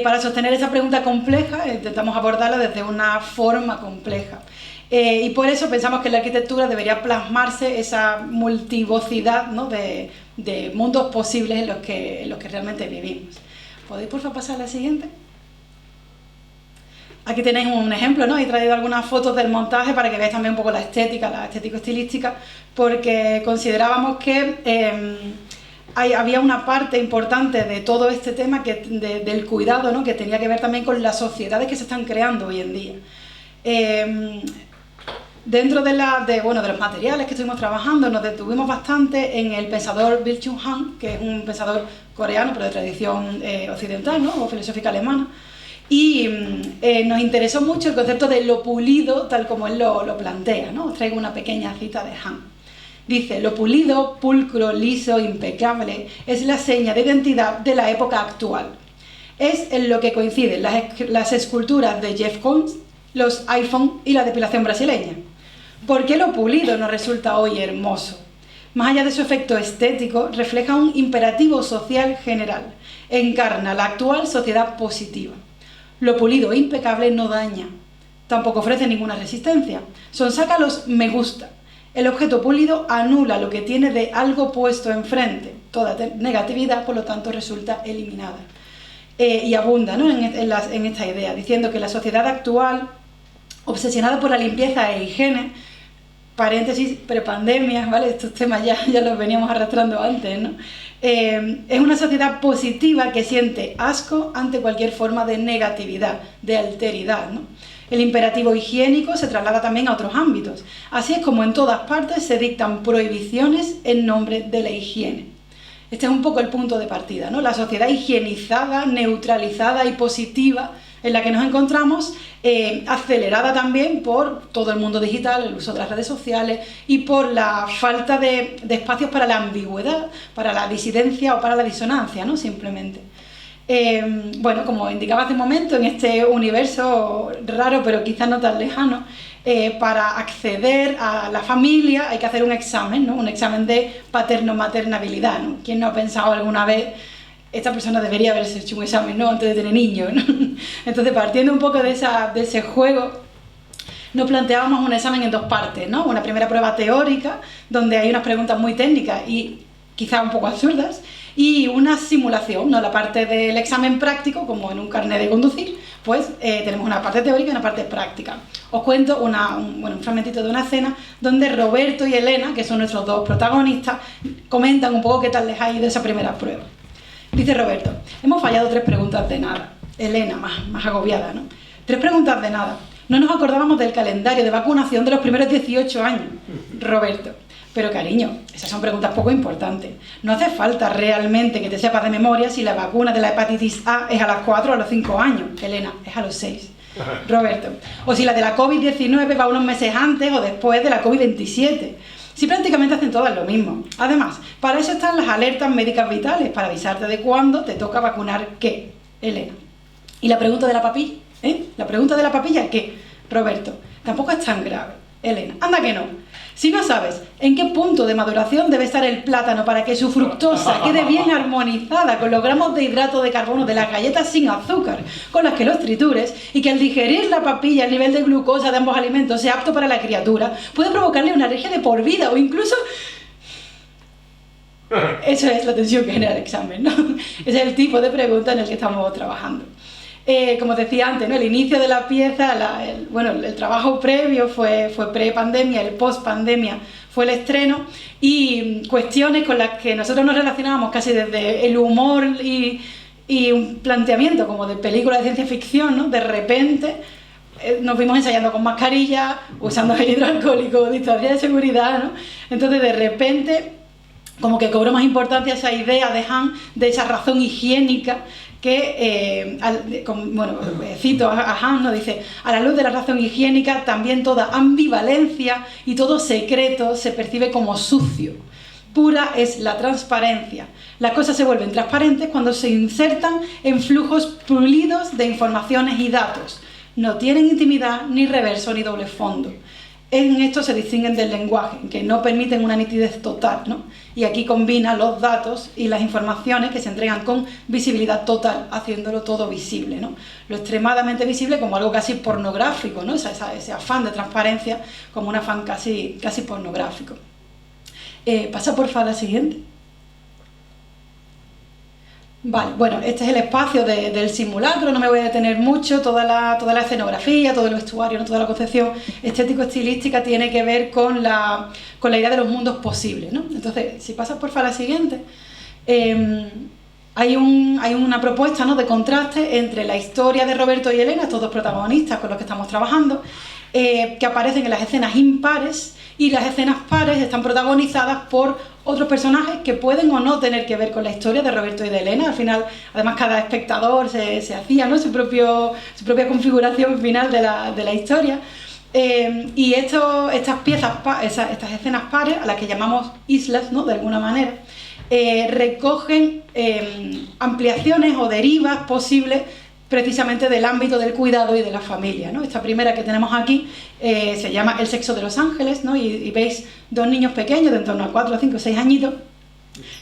Para sostener esa pregunta compleja intentamos abordarla desde una forma compleja. Y por eso pensamos que en la arquitectura debería plasmarse esa multivocidad, ¿no? de mundos posibles en los que realmente vivimos. ¿Podéis por favor pasar a la siguiente? Aquí tenéis un ejemplo, ¿no? He traído algunas fotos del montaje para que veáis también un poco la estética, la estético-estilística, porque considerábamos que había una parte importante de todo este tema del cuidado, ¿no? Que tenía que ver también con las sociedades que se están creando hoy en día. Dentro de los materiales que estuvimos trabajando, nos detuvimos bastante en el pensador Byung-Chul Han, que es un pensador coreano, pero de tradición occidental, ¿no? O filosófica alemana, y nos interesó mucho el concepto de lo pulido, tal como él lo plantea, ¿no? Os traigo una pequeña cita de Han. Dice: lo pulido, pulcro, liso, impecable, es la seña de identidad de la época actual. Es en lo que coinciden las esculturas de Jeff Koons, los iPhone y la depilación brasileña. ¿Por qué lo pulido nos resulta hoy hermoso? Más allá de su efecto estético, refleja un imperativo social general. Encarna la actual sociedad positiva. Lo pulido e impecable no daña. Tampoco ofrece ninguna resistencia. Sonsaca los me gusta. El objeto pulido anula lo que tiene de algo puesto enfrente. Toda negatividad, por lo tanto, resulta eliminada. Y abunda, ¿no?, en esta idea, diciendo que la sociedad actual, obsesionada por la limpieza e higiene, paréntesis, prepandemia, ¿vale? Estos temas ya los veníamos arrastrando antes, ¿no? Es una sociedad positiva que siente asco ante cualquier forma de negatividad, de alteridad, ¿no? El imperativo higiénico se traslada también a otros ámbitos. Así es como en todas partes se dictan prohibiciones en nombre de la higiene. Este es un poco el punto de partida, ¿no? La sociedad higienizada, neutralizada y positiva en la que nos encontramos, acelerada también por todo el mundo digital, el uso de las redes sociales y por la falta de espacios para la ambigüedad, para la disidencia o para la disonancia, ¿no? Simplemente. Bueno, como indicaba hace un momento, en este universo raro pero quizás no tan lejano, para acceder a la familia hay que hacer un examen, ¿no? Un examen de paterno-maternabilidad, ¿no? ¿Quién no ha pensado alguna vez, esta persona debería haberse hecho un examen, ¿no?, antes de tener niños, ¿no? Entonces, partiendo un poco de ese juego, nos planteábamos un examen en dos partes, ¿no? Una primera prueba teórica, donde hay unas preguntas muy técnicas y quizás un poco absurdas, y una simulación, ¿no? La parte del examen práctico, como en un carnet de conducir, pues tenemos una parte teórica y una parte práctica. Os cuento un fragmentito de una escena donde Roberto y Elena, que son nuestros dos protagonistas, comentan un poco qué tal les ha ido esa primera prueba. Dice Roberto: hemos fallado 3 preguntas de nada. Elena, más agobiada, ¿no? 3 preguntas de nada. No nos acordábamos del calendario de vacunación de los primeros 18 años. Roberto: pero cariño, esas son preguntas poco importantes. No hace falta realmente que te sepas de memoria si la vacuna de la hepatitis A es a las 4 o a los 5 años. Elena: es a los 6. Roberto: o si la de la COVID-19 va unos meses antes o después de la COVID-27. Si prácticamente hacen todas lo mismo. Además, para eso están las alertas médicas vitales, para avisarte de cuándo te toca vacunar qué. Elena: ¿y la pregunta de la papilla? ¿La pregunta de la papilla qué? Roberto: tampoco es tan grave. Elena: anda que no. Si no sabes en qué punto de maduración debe estar el plátano para que su fructosa quede bien armonizada con los gramos de hidrato de carbono de las galletas sin azúcar con las que los tritures, y que al digerir la papilla el nivel de glucosa de ambos alimentos sea apto para la criatura, puede provocarle una alergia de por vida o incluso... Eso es la tensión que genera el examen, ¿no? Ese es el tipo de pregunta en el que estamos trabajando. Como decía antes, ¿no? El inicio de la pieza, el trabajo previo fue pre-pandemia, el post-pandemia fue el estreno, y cuestiones con las que nosotros nos relacionábamos casi desde el humor y un planteamiento como de película de ciencia ficción, ¿no? De repente nos vimos ensayando con mascarilla, usando gel hidroalcohólico, distancia de seguridad, ¿no? Entonces, de repente, como que cobró más importancia esa idea de Han, de esa razón higiénica, que, cito a Han, ¿no? Dice: a la luz de la razón higiénica, también toda ambivalencia y todo secreto se percibe como sucio. Pura es la transparencia. Las cosas se vuelven transparentes cuando se insertan en flujos pulidos de informaciones y datos. No tienen intimidad, ni reverso, ni doble fondo. En esto se distinguen del lenguaje, que no permiten una nitidez total, ¿no? Y aquí combina los datos y las informaciones que se entregan con visibilidad total, haciéndolo todo visible, ¿no? Lo extremadamente visible como algo casi pornográfico, ¿no? Ese afán de transparencia como un afán casi pornográfico. Pasa porfa a la siguiente. Vale, bueno, este es el espacio del simulacro, no me voy a detener mucho, toda la escenografía, todo el vestuario, ¿no? Toda la concepción estético-estilística tiene que ver con la idea de los mundos posibles, ¿no? Entonces, si pasas porfa a la siguiente, hay una propuesta, ¿no?, de contraste entre la historia de Roberto y Elena, estos dos protagonistas con los que estamos trabajando, que aparecen en las escenas impares, y las escenas pares están protagonizadas por otros personajes que pueden o no tener que ver con la historia de Roberto y de Elena. Al final, además, cada espectador se hacía, ¿no?, su propia configuración final de la historia. Y estas piezas, estas escenas pares, a las que llamamos islas, ¿no?, de alguna manera, recogen ampliaciones o derivas posibles precisamente del ámbito del cuidado y de la familia, ¿no? Esta primera que tenemos aquí se llama El sexo de los ángeles, ¿no? Y veis 2 niños pequeños de en torno a 4, 5, 6 añitos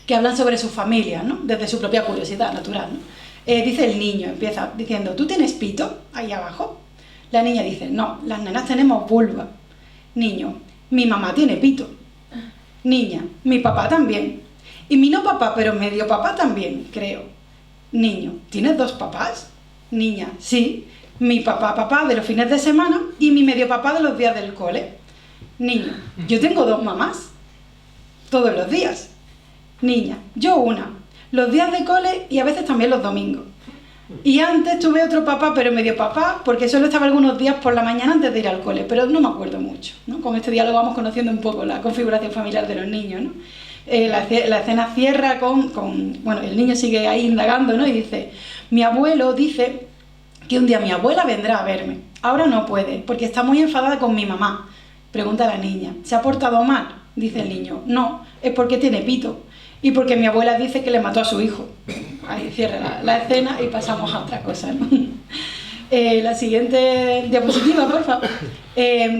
que hablan sobre su familia, ¿no?, desde su propia curiosidad natural, ¿no? Dice el niño, empieza diciendo: ¿tú tienes pito ahí abajo? La niña dice: no, las nenas tenemos vulva. Niño: mi mamá tiene pito. Niña, mi papá también. Y mi no papá, pero medio papá también, creo. Niño, ¿tienes 2 papás? Niña, sí. Mi papá de los fines de semana y mi medio papá de los días del cole. Niño, yo tengo 2 mamás. Todos los días. Niña, yo una. Los días de cole y a veces también los domingos. Y antes tuve otro papá, pero medio papá, porque solo estaba algunos días por la mañana antes de ir al cole, pero no me acuerdo mucho, ¿no? Con este diálogo vamos conociendo un poco la configuración familiar de los niños, ¿no? La escena cierra bueno, el niño sigue ahí indagando, ¿no? Y dice, mi abuelo dice que un día mi abuela vendrá a verme. Ahora no puede, porque está muy enfadada con mi mamá. Pregunta la niña, ¿se ha portado mal? Dice el niño, no, es porque tiene pito. Y porque mi abuela dice que le mató a su hijo. Ahí cierra la escena y pasamos a otra cosa, ¿no? La siguiente diapositiva, por favor,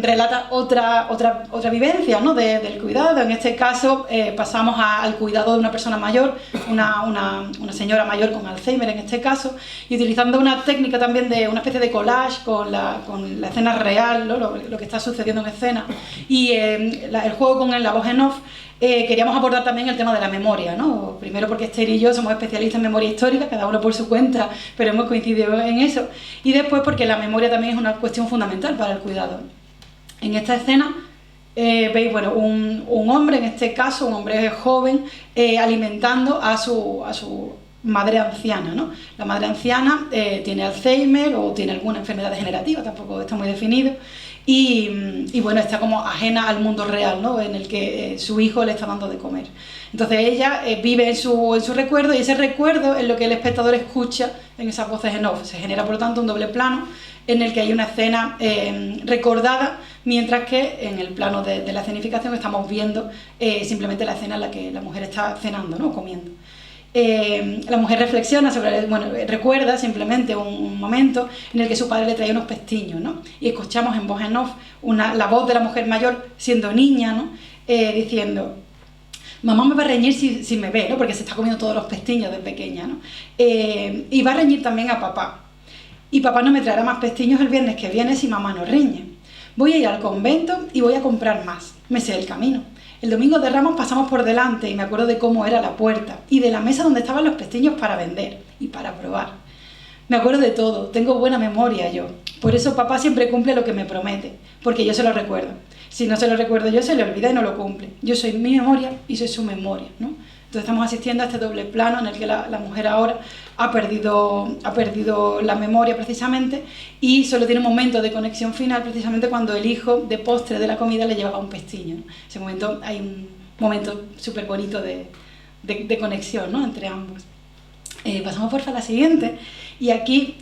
relata otra vivencia, ¿no? del cuidado. En este caso pasamos al cuidado de una persona mayor, una señora mayor con Alzheimer en este caso, y utilizando una técnica también de una especie de collage con la escena real, ¿no? lo que está sucediendo en escena, y el juego con la voz en off. Queríamos abordar también el tema de la memoria, ¿no? Primero porque Esther y yo somos especialistas en memoria histórica, cada uno por su cuenta, pero hemos coincidido en eso. Y después porque la memoria también es una cuestión fundamental para el cuidado. En esta escena veis, bueno, un hombre, en este caso, un hombre joven, alimentando a su madre anciana, ¿no? La madre anciana tiene Alzheimer o tiene alguna enfermedad degenerativa, tampoco está muy definido. Y bueno, está como ajena al mundo real, ¿no? En el que su hijo le está dando de comer. Entonces ella vive en su recuerdo, y ese recuerdo es lo que el espectador escucha en esas voces en off. Se genera, por lo tanto, un doble plano en el que hay una escena recordada, mientras que en el plano de la escenificación estamos viendo simplemente la escena en la que la mujer está cenando, ¿no? Comiendo. La mujer reflexiona recuerda simplemente un momento en el que su padre le traía unos pestiños, ¿no? Y escuchamos en voz en off la voz de la mujer mayor siendo niña, ¿no? Diciendo, mamá me va a reñir si me ve, ¿no? Porque se está comiendo todos los pestiños de pequeña, ¿no? Y va a reñir también a papá. Y papá no me traerá más pestiños el viernes que viene si mamá no riñe. Voy a ir al convento y voy a comprar más. Me sé el camino. El domingo de Ramos pasamos por delante y me acuerdo de cómo era la puerta y de la mesa donde estaban los pestiños para vender y para probar. Me acuerdo de todo, tengo buena memoria yo. Por eso papá siempre cumple lo que me promete, porque yo se lo recuerdo. Si no se lo recuerdo yo, se le olvida y no lo cumple. Yo soy mi memoria y soy su memoria, ¿no? Entonces estamos asistiendo a este doble plano en el que la mujer ahora ha perdido la memoria precisamente, y solo tiene un momento de conexión final precisamente cuando el hijo de postre de la comida le llevaba un pestiño, ¿no? Ese momento, hay un momento súper bonito de conexión, ¿no? Entre ambos. Pasamos porfa a la siguiente, y aquí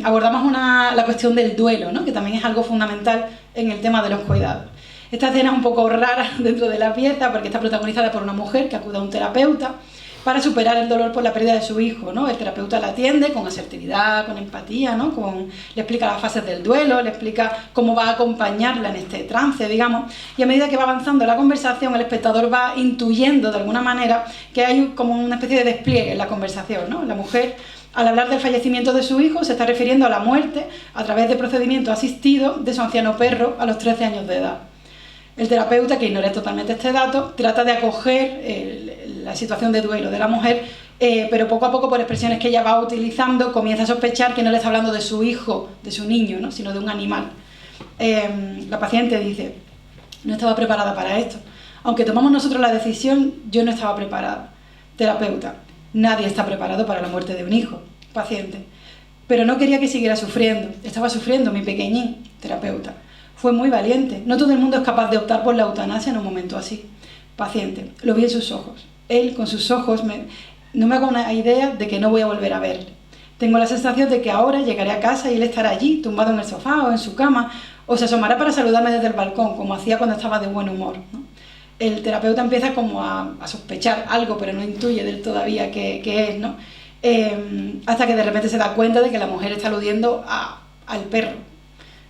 abordamos la cuestión del duelo, ¿no? Que también es algo fundamental en el tema de los cuidados. Esta escena es un poco rara dentro de la pieza porque está protagonizada por una mujer que acude a un terapeuta para superar el dolor por la pérdida de su hijo, ¿no? El terapeuta la atiende con asertividad, con empatía, ¿no? Le explica las fases del duelo, le explica cómo va a acompañarla en este trance, digamos, y a medida que va avanzando la conversación, el espectador va intuyendo de alguna manera que hay como una especie de despliegue en la conversación, ¿no? La mujer, al hablar del fallecimiento de su hijo, se está refiriendo a la muerte a través de procedimiento asistido de su anciano perro a los 13 años de edad. El terapeuta, que ignora totalmente este dato, trata de acoger la situación de duelo de la mujer, pero poco a poco, por expresiones que ella va utilizando, comienza a sospechar que no le está hablando de su hijo, de su niño, ¿no? Sino de un animal. La paciente dice, no estaba preparada para esto. Aunque tomamos nosotros la decisión, yo no estaba preparada. Terapeuta, nadie está preparado para la muerte de un hijo. Paciente, pero no quería que siguiera sufriendo. Estaba sufriendo mi pequeñín. Terapeuta, fue muy valiente. No todo el mundo es capaz de optar por la eutanasia en un momento así. Paciente, lo vi en sus ojos. Él, con sus ojos, no me hago una idea de que no voy a volver a verle. Tengo la sensación de que ahora llegaré a casa y él estará allí, tumbado en el sofá o en su cama, o se asomará para saludarme desde el balcón, como hacía cuando estaba de buen humor, ¿no? El terapeuta empieza como a sospechar algo, pero no intuye del todavía qué es, ¿no? Hasta que de repente se da cuenta de que la mujer está aludiendo al perro.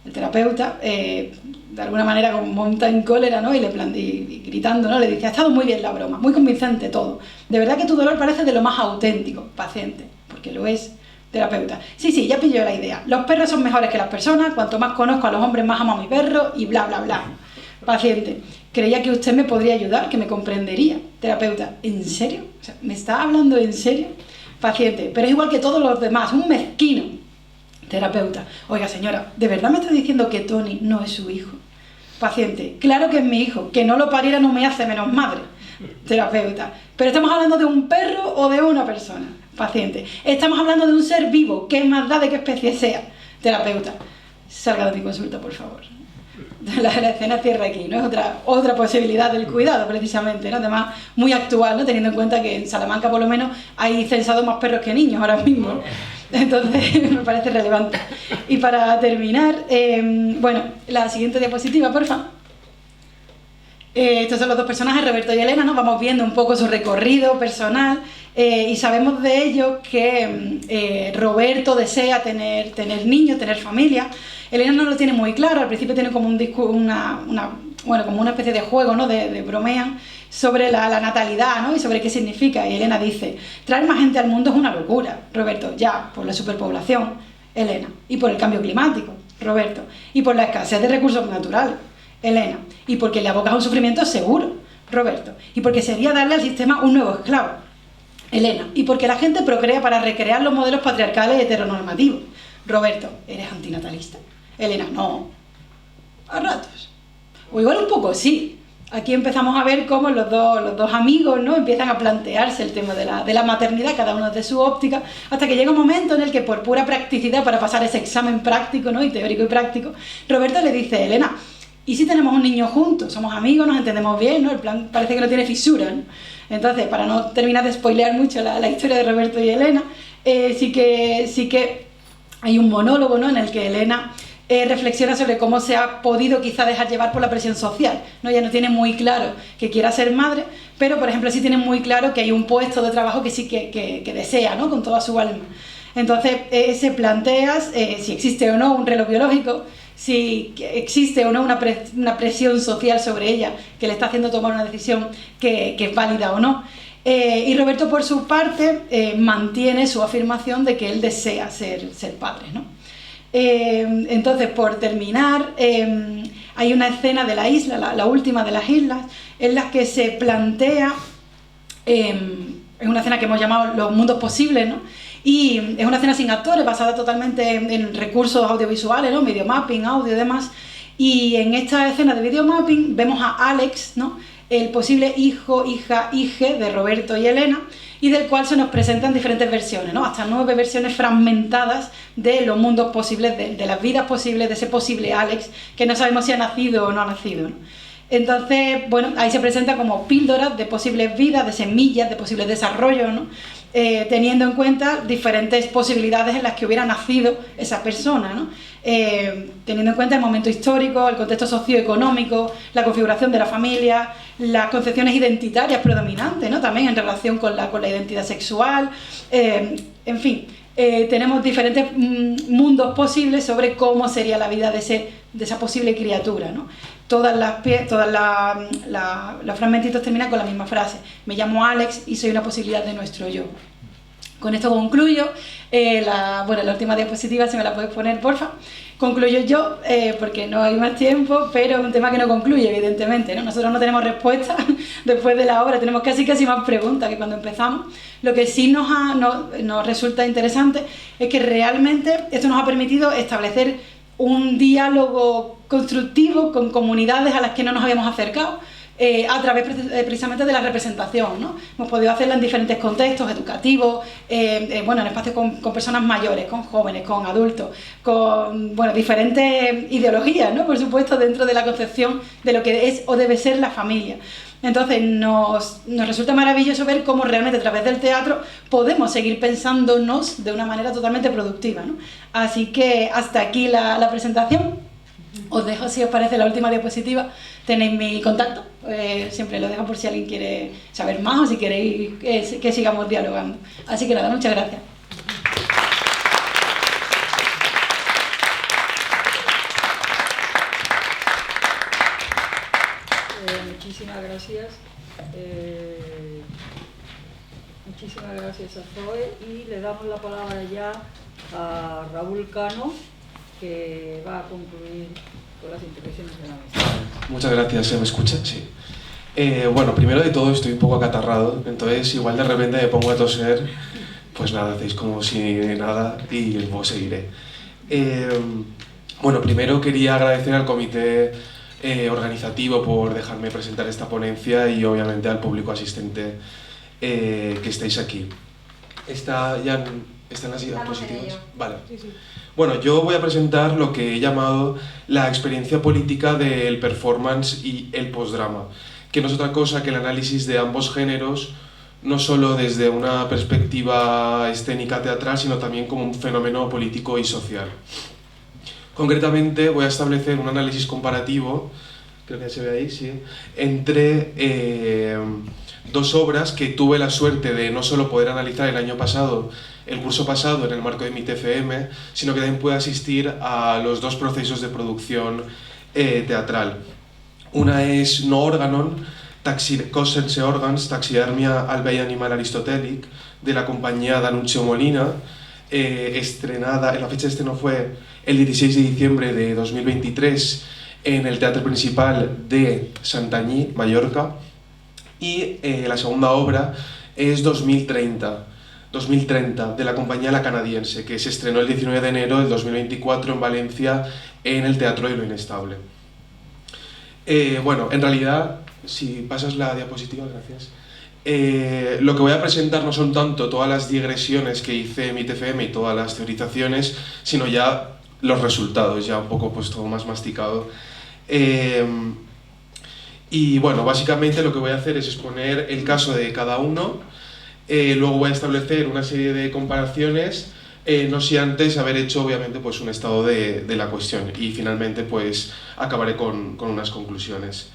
El terapeuta, de alguna manera, como monta en cólera, ¿no? y gritando, ¿no? Le dice, ha estado muy bien la broma, muy convincente todo. De verdad que tu dolor parece de lo más auténtico. Paciente, porque lo es. Terapeuta, sí, ya pilló la idea. Los perros son mejores que las personas, cuanto más conozco a los hombres, más amo a mi perro, y bla, bla, bla. Paciente, creía que usted me podría ayudar, que me comprendería. Terapeuta, ¿en serio? O sea, ¿me está hablando en serio? Paciente, pero es igual que todos los demás, un mezquino. Terapeuta, oiga señora, ¿de verdad me está diciendo que Tony no es su hijo? Paciente, claro que es mi hijo, que no lo pariera no me hace menos madre. Terapeuta, pero ¿estamos hablando de un perro o de una persona? Paciente, estamos hablando de un ser vivo, ¿qué más da de qué especie sea? Terapeuta, salga de mi consulta, por favor. La escena cierra aquí, ¿no? Es otra posibilidad del cuidado, precisamente, ¿no? Además, muy actual, ¿no? Teniendo en cuenta que en Salamanca, por lo menos, hay censados más perros que niños ahora mismo. Entonces, me parece relevante. Y para terminar, bueno, la siguiente diapositiva, por favor. Estos son los dos personajes, Roberto y Elena, ¿no? Vamos viendo un poco su recorrido personal y sabemos de ellos que Roberto desea tener niños, tener familia. Elena no lo tiene muy claro, al principio tiene como como una especie de juego, ¿no? de bromean sobre la natalidad, ¿no? Y sobre qué significa. Y Elena dice, traer más gente al mundo es una locura. Roberto, ya, por la superpoblación. Elena, y por el cambio climático. Roberto, y por la escasez de recursos naturales. Elena, y porque le abocas a un sufrimiento seguro. Roberto, y porque sería darle al sistema un nuevo esclavo. Elena, y porque la gente procrea para recrear los modelos patriarcales heteronormativos. Roberto, ¿eres antinatalista? Elena, no, a ratos. O igual un poco sí. Aquí empezamos a ver cómo los dos amigos, ¿no? Empiezan a plantearse el tema de la maternidad, cada uno desde su óptica, hasta que llega un momento en el que por pura practicidad, para pasar ese examen práctico, ¿no? Y teórico y práctico, Roberto le dice a Elena, ¿y si tenemos un niño juntos? Somos amigos, nos entendemos bien, ¿no? El plan parece que no tiene fisuras, ¿no? Entonces, para no terminar de spoilear mucho la historia de Roberto y Elena, sí que hay un monólogo, ¿no? En el que Elena reflexiona sobre cómo se ha podido quizá dejar llevar por la presión social, ¿no? Ella no tiene muy claro que quiera ser madre, pero por ejemplo sí tiene muy claro que hay un puesto de trabajo que sí que desea, ¿no? Con toda su alma. Entonces se plantea si existe o no un reloj biológico, si existe o no una presión social sobre ella que le está haciendo tomar una decisión que es válida o no. Y Roberto por su parte mantiene su afirmación de que él desea ser padre, ¿no? Entonces, por terminar, hay una escena de la isla, la última de las islas, en la que se plantea, es una escena que hemos llamado los mundos posibles, ¿no? Y es una escena sin actores, basada totalmente en recursos audiovisuales, ¿no? Videomapping, audio y demás. Y en esta escena de videomapping vemos a Alex, ¿no? El posible hijo, hija, hije de Roberto y Elena, y del cual se nos presentan diferentes versiones, ¿no? Hasta 9 versiones fragmentadas de los mundos posibles, de las vidas posibles, de ese posible Alex, que no sabemos si ha nacido o no ha nacido, ¿no? Entonces, bueno, ahí se presenta como píldoras de posibles vidas, de semillas, de posibles desarrollos, ¿no? Teniendo en cuenta diferentes posibilidades en las que hubiera nacido esa persona, ¿no? Teniendo en cuenta el momento histórico, el contexto socioeconómico, la configuración de la familia, las concepciones identitarias predominantes, ¿no? También en relación con la identidad sexual, en fin, tenemos diferentes mundos posibles sobre cómo sería la vida de esa posible criatura, ¿no? Todos los fragmentitos terminan con la misma frase: me llamo Alex y soy una posibilidad de nuestro yo. Con esto concluyo. La última diapositiva, si me la puedes poner, porfa. Concluyo yo, porque no hay más tiempo, pero es un tema que no concluye, evidentemente, ¿no? Nosotros no tenemos respuesta después de la obra, tenemos casi más preguntas que cuando empezamos. Lo que sí nos resulta interesante es que realmente esto nos ha permitido establecer un diálogo constructivo con comunidades a las que no nos habíamos acercado, a través precisamente de la representación, ¿no? Hemos podido hacerla en diferentes contextos educativos, en espacios con personas mayores, con jóvenes, con adultos, con diferentes ideologías, ¿no? Por supuesto, dentro de la concepción de lo que es o debe ser la familia. Entonces nos resulta maravilloso ver cómo realmente a través del teatro podemos seguir pensándonos de una manera totalmente productiva, ¿no? Así que hasta aquí la presentación. Os dejo, si os parece, la última diapositiva. Tenéis mi contacto, siempre lo dejo por si alguien quiere saber más o si queréis que sigamos dialogando. Así que nada, muchas gracias. Muchísimas gracias. Muchísimas gracias a Zoe, y le damos la palabra ya a Raúl Cano, que va a concluir con las intervenciones de la mesa. Muchas gracias, ¿se me escucha? Sí. Bueno, primero de todo estoy un poco acatarrado, entonces igual de repente me pongo a toser, pues nada, hacéis como si nada y luego seguiré. Bueno, primero quería agradecer al comité organizativo por dejarme presentar esta ponencia y obviamente al público asistente que estáis aquí. ¿Están las diapositivas? Vale. Bueno, yo voy a presentar lo que he llamado la experiencia política del performance y el postdrama, que no es otra cosa que el análisis de ambos géneros, no solo desde una perspectiva escénica teatral, sino también como un fenómeno político y social. Concretamente voy a establecer un análisis comparativo, creo que se ve ahí, sí, entre dos obras que tuve la suerte de no solo poder analizar el curso pasado en el marco de mi TFM, sino que también pude asistir a los dos procesos de producción teatral. Una es No Organon, Cos sense organs, taxidermia al vell animal aristotèlic, de la compañía D'Annunzio Molina, estrenada, la fecha de estreno fue el 16 de diciembre de 2023 en el Teatro Principal de Santanyí, Mallorca, y la segunda obra es 2030, de la compañía La Canadiense, que se estrenó el 19 de enero del 2024 en Valencia en el Teatro de lo Inestable. Bueno, en realidad, si pasas la diapositiva, gracias. Lo que voy a presentar no son tanto todas las digresiones que hice en mi TFM y todas las teorizaciones, sino ya los resultados, ya un poco pues todo más masticado. Y bueno, básicamente lo que voy a hacer es exponer el caso de cada uno, luego voy a establecer una serie de comparaciones, no sin antes haber hecho obviamente pues un estado de la cuestión, y finalmente pues acabaré con unas conclusiones.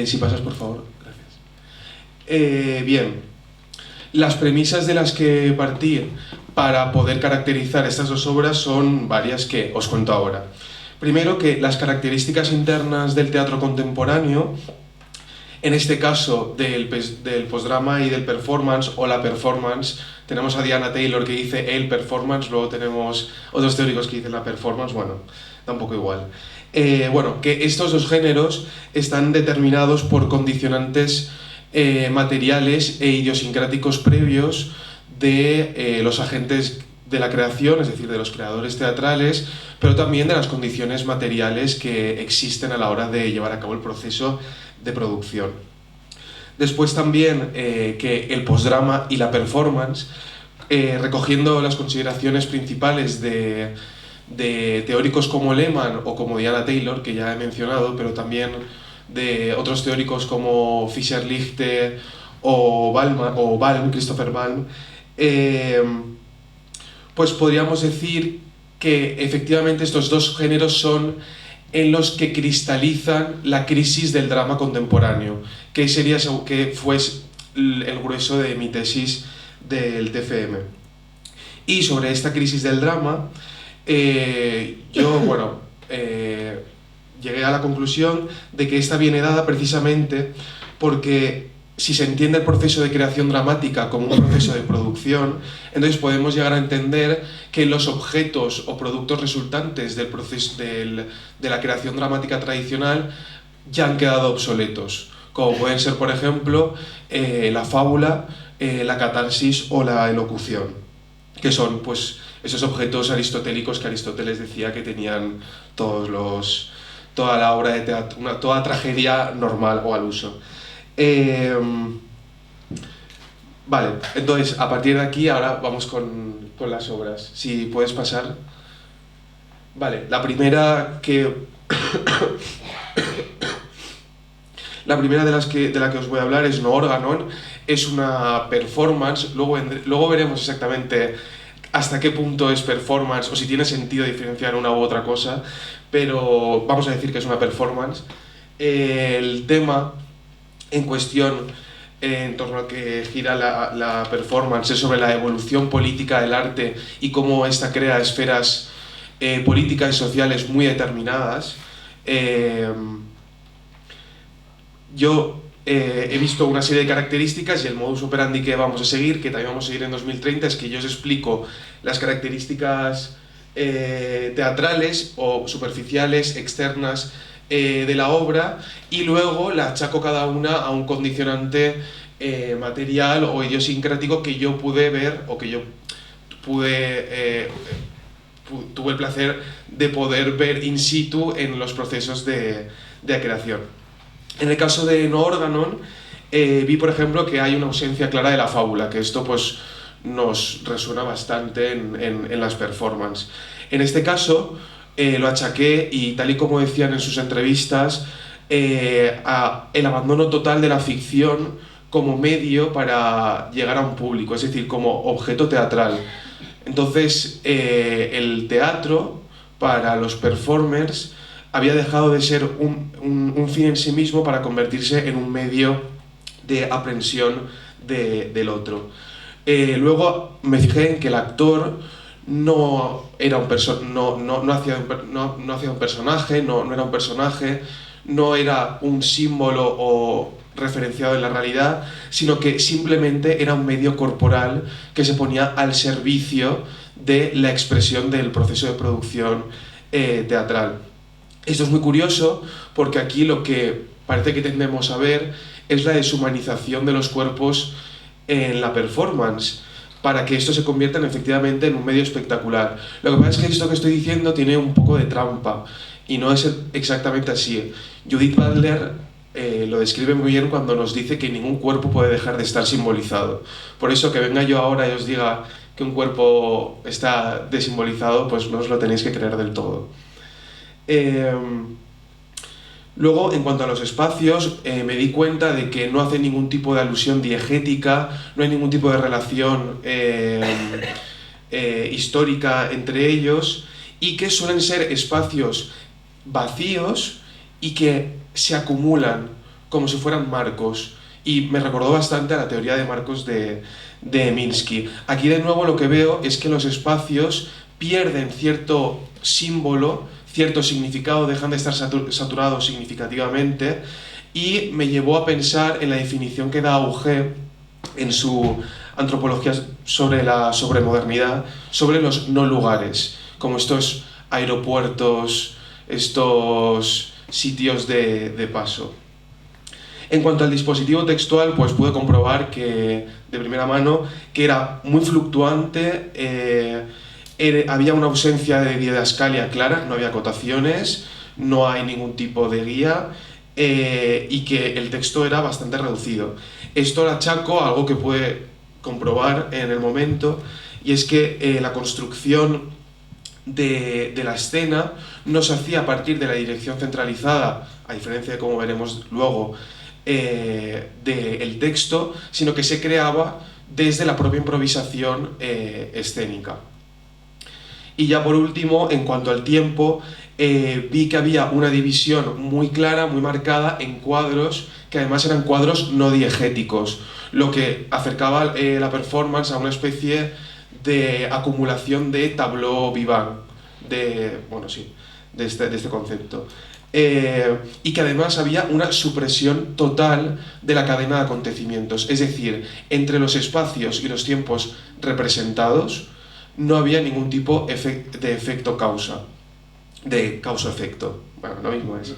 Si pasas por favor, gracias. Bien, las premisas de las que partir para poder caracterizar estas dos obras son varias que os cuento ahora. Primero, que las características internas del teatro contemporáneo, en este caso del postdrama y del performance o la performance, tenemos a Diana Taylor que dice el performance, luego tenemos otros teóricos que dicen la performance, bueno, da un poco igual. Bueno, que estos dos géneros están determinados por condicionantes materiales e idiosincráticos previos de los agentes de la creación, es decir, de los creadores teatrales, pero también de las condiciones materiales que existen a la hora de llevar a cabo el proceso de producción. Después también que el postdrama y la performance, recogiendo las consideraciones principales de teóricos como Lehmann o como Diana Taylor, que ya he mencionado, pero también de otros teóricos como Fischer-Lichte o Balm, Christopher Balm, pues podríamos decir que efectivamente estos dos géneros son en los que cristalizan la crisis del drama contemporáneo, que fue el grueso de mi tesis del TFM. Y sobre esta crisis del drama, yo, llegué a la conclusión de que esta viene dada precisamente porque si se entiende el proceso de creación dramática como un proceso de producción, entonces podemos llegar a entender que los objetos o productos resultantes del proceso de la creación dramática tradicional ya han quedado obsoletos, como pueden ser, por ejemplo, la fábula, la catarsis o la elocución, que son pues esos objetos aristotélicos que Aristóteles decía que tenían toda la obra de teatro, toda tragedia normal o al uso. Vale, entonces a partir de aquí ahora vamos con las obras. Si puedes pasar. Vale, la primera de la que os voy a hablar es No Organon. Es una performance, luego veremos exactamente hasta qué punto es performance o si tiene sentido diferenciar una u otra cosa, pero vamos a decir que es una performance. El tema en cuestión en torno al que gira la performance es sobre la evolución política del arte y cómo ésta crea esferas políticas y sociales muy determinadas. Yo he visto una serie de características y el modus operandi que vamos a seguir, que también vamos a seguir en 2030, es que yo os explico las características teatrales o superficiales, externas de la obra, y luego la achaco cada una a un condicionante material o idiosincrático que yo pude ver o que yo tuve el placer de poder ver in situ en los procesos de creación. En el caso de No Organon, vi por ejemplo que hay una ausencia clara de la fábula, que esto pues nos resuena bastante en las performances. En este caso lo achaqué, y tal y como decían en sus entrevistas, a el abandono total de la ficción como medio para llegar a un público, es decir, como objeto teatral. Entonces el teatro para los performers había dejado de ser un fin en sí mismo para convertirse en un medio de aprensión del otro. Luego me fijé en que el actor no hacía un personaje, no era un personaje, no era un símbolo o referenciado en la realidad, sino que simplemente era un medio corporal que se ponía al servicio de la expresión del proceso de producción teatral. Esto es muy curioso porque aquí lo que parece que tendemos a ver es la deshumanización de los cuerpos en la performance, para que esto se convierta efectivamente en un medio espectacular. Lo que pasa es que esto que estoy diciendo tiene un poco de trampa, y no es exactamente así. Judith Butler lo describe muy bien cuando nos dice que ningún cuerpo puede dejar de estar simbolizado. Por eso que venga yo ahora y os diga que un cuerpo está desimbolizado, pues no os lo tenéis que creer del todo. Luego, en cuanto a los espacios, me di cuenta de que no hace ningún tipo de alusión diegética, no hay ningún tipo de relación histórica entre ellos, y que suelen ser espacios vacíos y que se acumulan como si fueran marcos. Y me recordó bastante a la teoría de marcos de Minsky. Aquí de nuevo lo que veo es que los espacios pierden cierto símbolo, cierto significado, dejan de estar saturados significativamente, y me llevó a pensar en la definición que da Auger en su antropología sobre la sobremodernidad, sobre los no lugares, como estos aeropuertos, estos sitios de paso. En cuanto al dispositivo textual, pues pude comprobar que, de primera mano, que era muy fluctuante, había una ausencia de didascalia clara, no había acotaciones, no hay ningún tipo de guía, y que el texto era bastante reducido. Esto lo achaco a algo que pude comprobar en el momento, y es que la construcción de la escena no se hacía a partir de la dirección centralizada, a diferencia de como veremos luego del texto, sino que se creaba desde la propia improvisación escénica. Y ya por último, en cuanto al tiempo, vi que había una división muy clara, muy marcada en cuadros, que además eran cuadros no diegéticos, lo que acercaba la performance a una especie de acumulación de tableau vivant, de este concepto. Y que además había una supresión total de la cadena de acontecimientos, es decir, entre los espacios y los tiempos representados no había ningún tipo de efecto-causa, de causa-efecto, bueno, lo mismo es.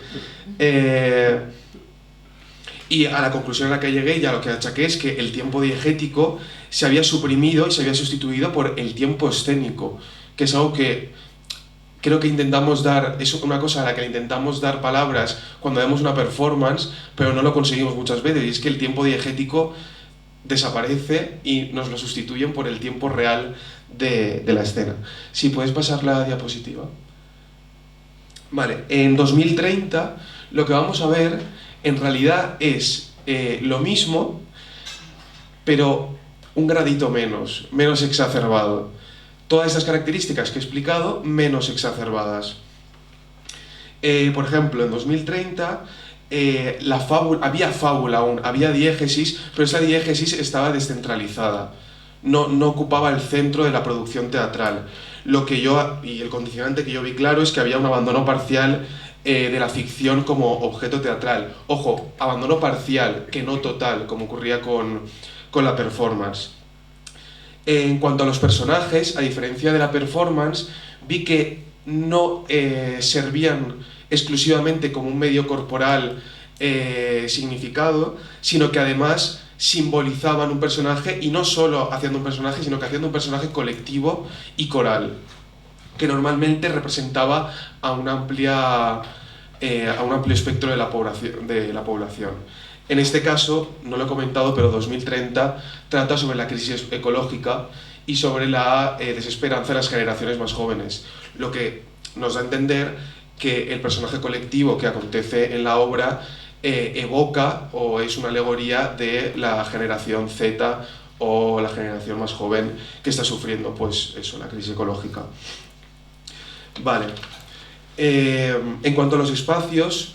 Y a la conclusión a la que llegué, ya lo que achaqué, es que el tiempo diegético se había suprimido y se había sustituido por el tiempo escénico, que es algo que creo que intentamos dar, es una cosa a la que intentamos dar palabras cuando vemos una performance, pero no lo conseguimos muchas veces, y es que el tiempo diegético desaparece y nos lo sustituyen por el tiempo real de la escena. Si puedes pasar la diapositiva. Vale, en 2030 lo que vamos a ver en realidad es lo mismo, pero un gradito menos exacerbado. Todas estas características que he explicado, menos exacerbadas. Por ejemplo, en 2030 había fábula aún, había diégesis, pero esa diégesis estaba descentralizada. No ocupaba el centro de la producción teatral. Y el condicionante que yo vi claro es que había un abandono parcial de la ficción como objeto teatral. Ojo, abandono parcial, que no total, como ocurría con la performance. En cuanto a los personajes, a diferencia de la performance, vi que no servían exclusivamente como un medio corporal significado, sino que además simbolizaban un personaje, y no solo haciendo un personaje, sino que haciendo un personaje colectivo y coral, que normalmente representaba a un amplio espectro de la población. En este caso, no lo he comentado, pero 2030 trata sobre la crisis ecológica y sobre la desesperanza de las generaciones más jóvenes, lo que nos da a entender que el personaje colectivo que acontece en la obra evoca o es una alegoría de la generación Z o la generación más joven que está sufriendo, pues eso, la crisis ecológica. Vale. En cuanto a los espacios,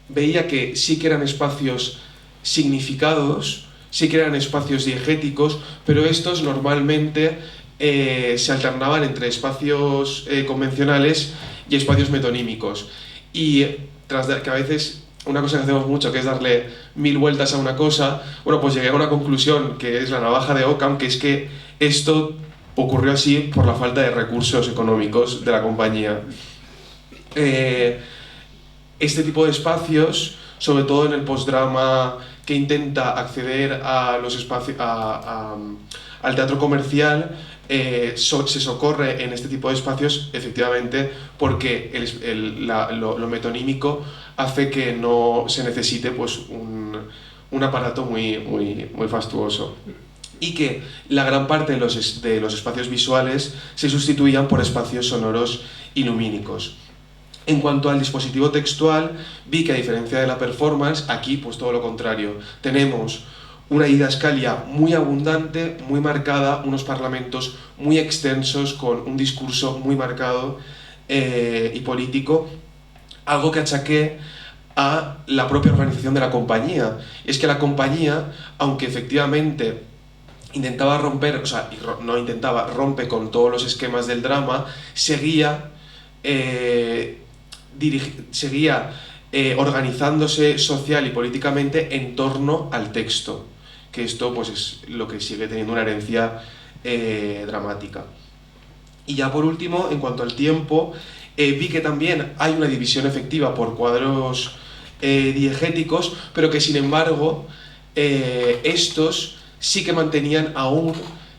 veía que sí que eran espacios significados, sí que eran espacios diegéticos, pero estos normalmente se alternaban entre espacios convencionales y espacios metonímicos. Y tras que a veces una cosa que hacemos mucho, que es darle 1000 vueltas a una cosa, bueno, pues llegué a una conclusión que es la navaja de Occam, que es que esto ocurrió así por la falta de recursos económicos de la compañía. Este tipo de espacios, sobre todo en el postdrama que intenta acceder a los espacios, al teatro comercial, se socorre en este tipo de espacios efectivamente porque lo metonímico hace que no se necesite pues, un aparato muy fastuoso, y que la gran parte de los espacios visuales se sustituían por espacios sonoros y lumínicos. En cuanto al dispositivo textual, vi que a diferencia de la performance, aquí pues todo lo contrario. Tenemos una didascalia muy abundante, muy marcada, unos parlamentos muy extensos con un discurso muy marcado y político, algo que achaqué a la propia organización de la compañía. Es que la compañía, aunque efectivamente intentaba romper, o sea, no intentaba, rompe con todos los esquemas del drama, seguía organizándose social y políticamente en torno al texto, que esto pues es lo que sigue teniendo una herencia dramática. Y ya por último, en cuanto al tiempo, vi que también hay una división efectiva por cuadros diegéticos, pero que sin embargo estos sí que mantenían aún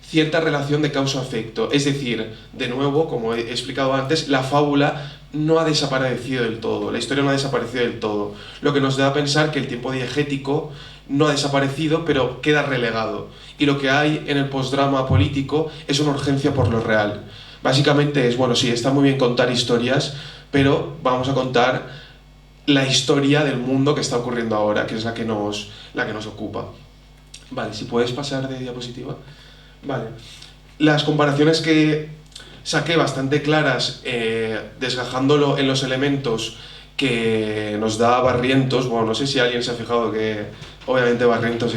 cierta relación de causa-efecto. Es decir, de nuevo, como he explicado antes, la fábula no ha desaparecido del todo, la historia no ha desaparecido del todo, lo que nos da a pensar que el tiempo diegético no ha desaparecido, pero queda relegado. Y lo que hay en el postdrama político es una urgencia por lo real. Básicamente es, bueno, sí, está muy bien contar historias, pero vamos a contar la historia del mundo que está ocurriendo ahora, que es la que nos ocupa. Vale, si puedes pasar de diapositiva. Vale. Las comparaciones que saqué bastante claras, desgajándolo en los elementos que nos da Barrientos. Bueno, no sé si alguien se ha fijado que obviamente Barrientos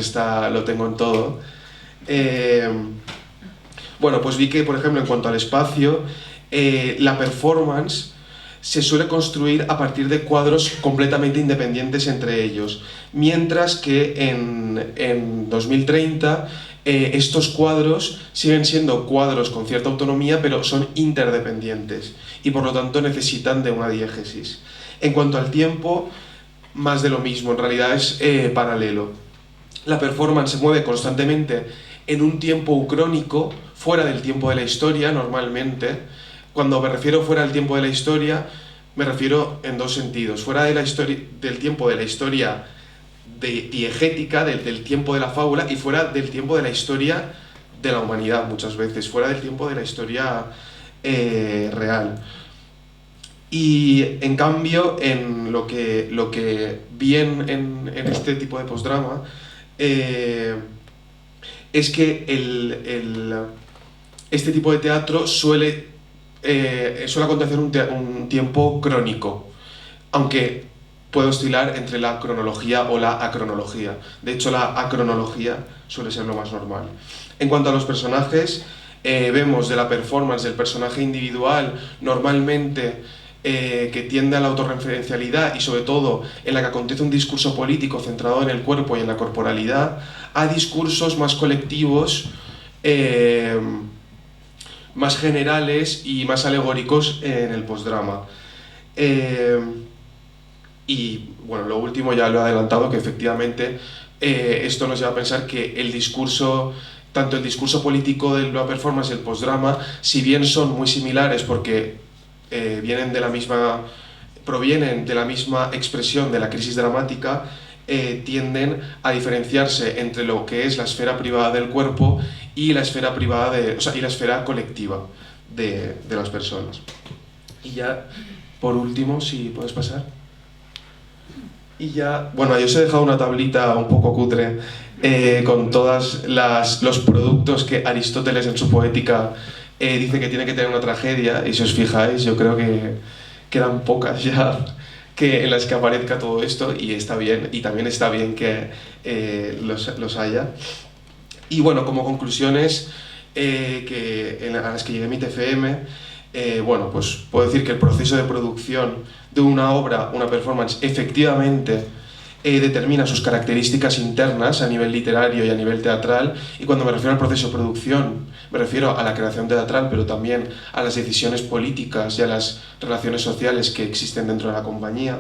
lo tengo en todo. Bueno, pues vi que, por ejemplo, en cuanto al espacio, la performance se suele construir a partir de cuadros completamente independientes entre ellos, mientras que en 2030 estos cuadros siguen siendo cuadros con cierta autonomía, pero son interdependientes y por lo tanto necesitan de una diégesis. En cuanto al tiempo, más de lo mismo, en realidad es paralelo. La performance se mueve constantemente en un tiempo ucrónico, fuera del tiempo de la historia normalmente. Cuando me refiero fuera del tiempo de la historia, me refiero en dos sentidos. Fuera de la historia, del tiempo de la historia diegética, del tiempo de la fábula, y fuera del tiempo de la historia de la humanidad muchas veces, fuera del tiempo de la historia real. Y en cambio, en lo que vi en este tipo de postdrama, es que este tipo de teatro suele acontecer un tiempo crónico, aunque puede oscilar entre la cronología o la acronología. De hecho, la acronología suele ser lo más normal. En cuanto a los personajes, vemos de la performance del personaje individual, normalmente que tiende a la autorreferencialidad y sobre todo en la que acontece un discurso político centrado en el cuerpo y en la corporalidad, a discursos más colectivos, más generales y más alegóricos en el postdrama. Y bueno, lo último ya lo he adelantado, que efectivamente esto nos lleva a pensar que el discurso, tanto el discurso político de la performance y el postdrama, si bien son muy similares porque provienen de la misma expresión de la crisis dramática, tienden a diferenciarse entre lo que es la esfera privada del cuerpo y la esfera privada y la esfera colectiva de las personas. Y ya, por último, si puedes pasar. Y ya, bueno, yo os he dejado una tablita un poco cutre con todos los productos que Aristóteles en su Poética dice que tiene que tener una tragedia, y si os fijáis, yo creo que quedan pocas ya en las que aparezca todo esto, y está bien, y también está bien que los haya. Y bueno, como conclusiones a las que llegué a mi TFM, bueno, pues puedo decir que el proceso de producción de una obra, una performance, efectivamente determina sus características internas a nivel literario y a nivel teatral, y cuando me refiero al proceso de producción me refiero a la creación teatral, pero también a las decisiones políticas y a las relaciones sociales que existen dentro de la compañía.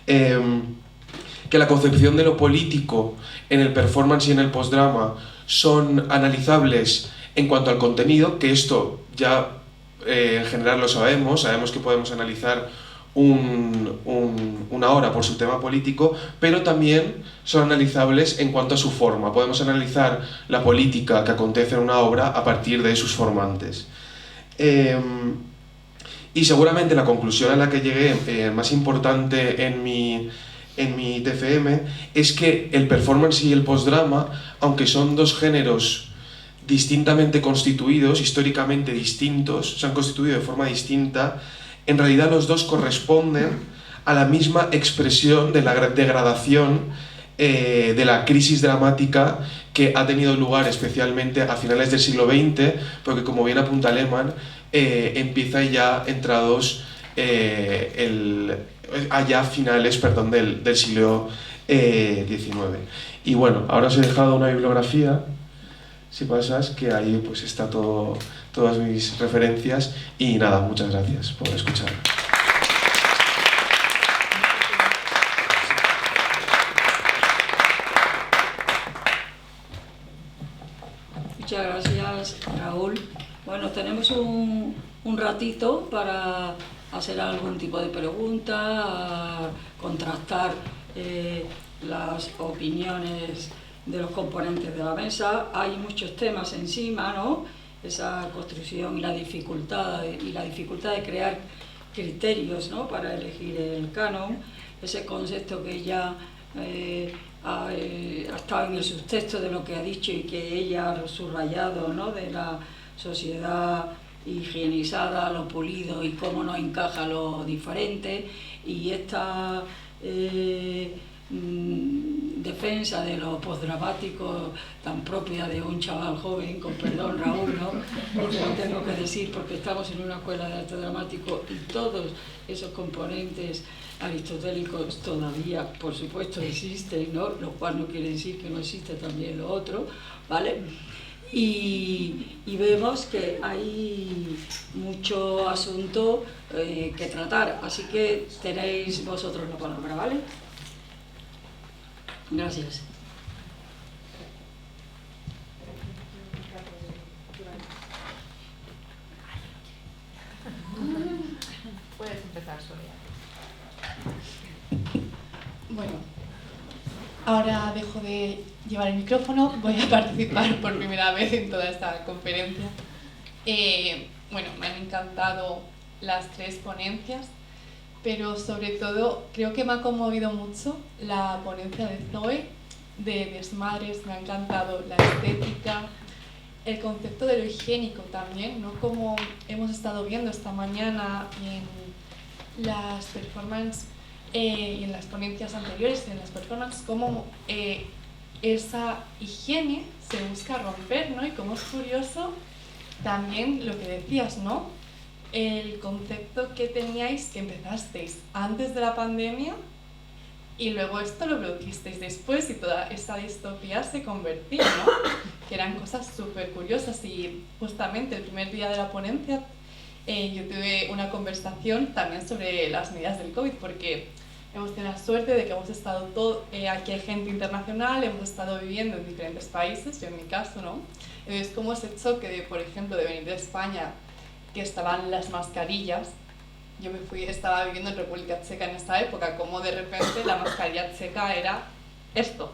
Que la concepción de lo político en el performance y en el postdrama son analizables en cuanto al contenido, que esto ya en general lo sabemos que podemos analizar una obra por su tema político, pero también son analizables en cuanto a su forma. Podemos analizar la política que acontece en una obra a partir de sus formantes. Y seguramente la conclusión a la que llegué más importante en mi TFM es que el performance y el postdrama, aunque son dos géneros distintamente constituidos, históricamente distintos, se han constituido de forma distinta, en realidad los dos corresponden a la misma expresión de la degradación de la crisis dramática que ha tenido lugar especialmente a finales del siglo XX, porque como bien apunta Lehmann, empieza ya entrados allá finales del siglo XIX. Y bueno, ahora os he dejado una bibliografía, si pasas, que ahí pues está todas mis referencias, y nada, muchas gracias por escuchar. Muchas gracias, Raúl. Bueno, tenemos un ratito para hacer algún tipo de pregunta, contrastar las opiniones de los componentes de la mesa. Hay muchos temas encima, ¿no? Esa construcción y la dificultad de crear criterios, ¿no?, para elegir el canon, ese concepto que ella ha estado en el subtexto de lo que ha dicho y que ella ha subrayado, ¿no?, de la sociedad higienizada, lo pulido y cómo nos encaja lo diferente, y esta defensa de lo postdramático tan propia de un chaval joven, con perdón Raúl, ¿no?, y lo tengo que decir porque estamos en una escuela de arte dramático y todos esos componentes aristotélicos todavía, por supuesto, existen, ¿no?, lo cual no quiere decir que no existe también lo otro, ¿vale? Y vemos que hay mucho asunto que tratar, así que tenéis vosotros la palabra, ¿vale? Gracias. Puedes empezar, Sonia. Bueno, ahora dejo de llevar el micrófono, voy a participar por primera vez en toda esta conferencia. Bueno, me han encantado las tres ponencias, pero sobre todo creo que me ha conmovido mucho la ponencia de Zoe, de Desmadres. Me ha encantado la estética, el concepto de lo higiénico también, ¿no?, como hemos estado viendo esta mañana en las performances y en las ponencias anteriores, en las performances, cómo esa higiene se busca romper, ¿no? Y cómo es curioso también lo que decías, ¿no?, el concepto que teníais, que empezasteis antes de la pandemia Y luego esto lo produjisteis después y toda esa distopía se convertía, ¿no? Que eran cosas súper curiosas y justamente el primer día de la ponencia yo tuve una conversación también sobre las medidas del COVID porque hemos tenido la suerte de que hemos estado aquí hay gente internacional, hemos estado viviendo en diferentes países, yo en mi caso, ¿no? Entonces, como ese choque de, por ejemplo, de venir de España, que estaban las mascarillas, yo estaba viviendo en República Checa en esta época, como de repente la mascarilla checa era esto.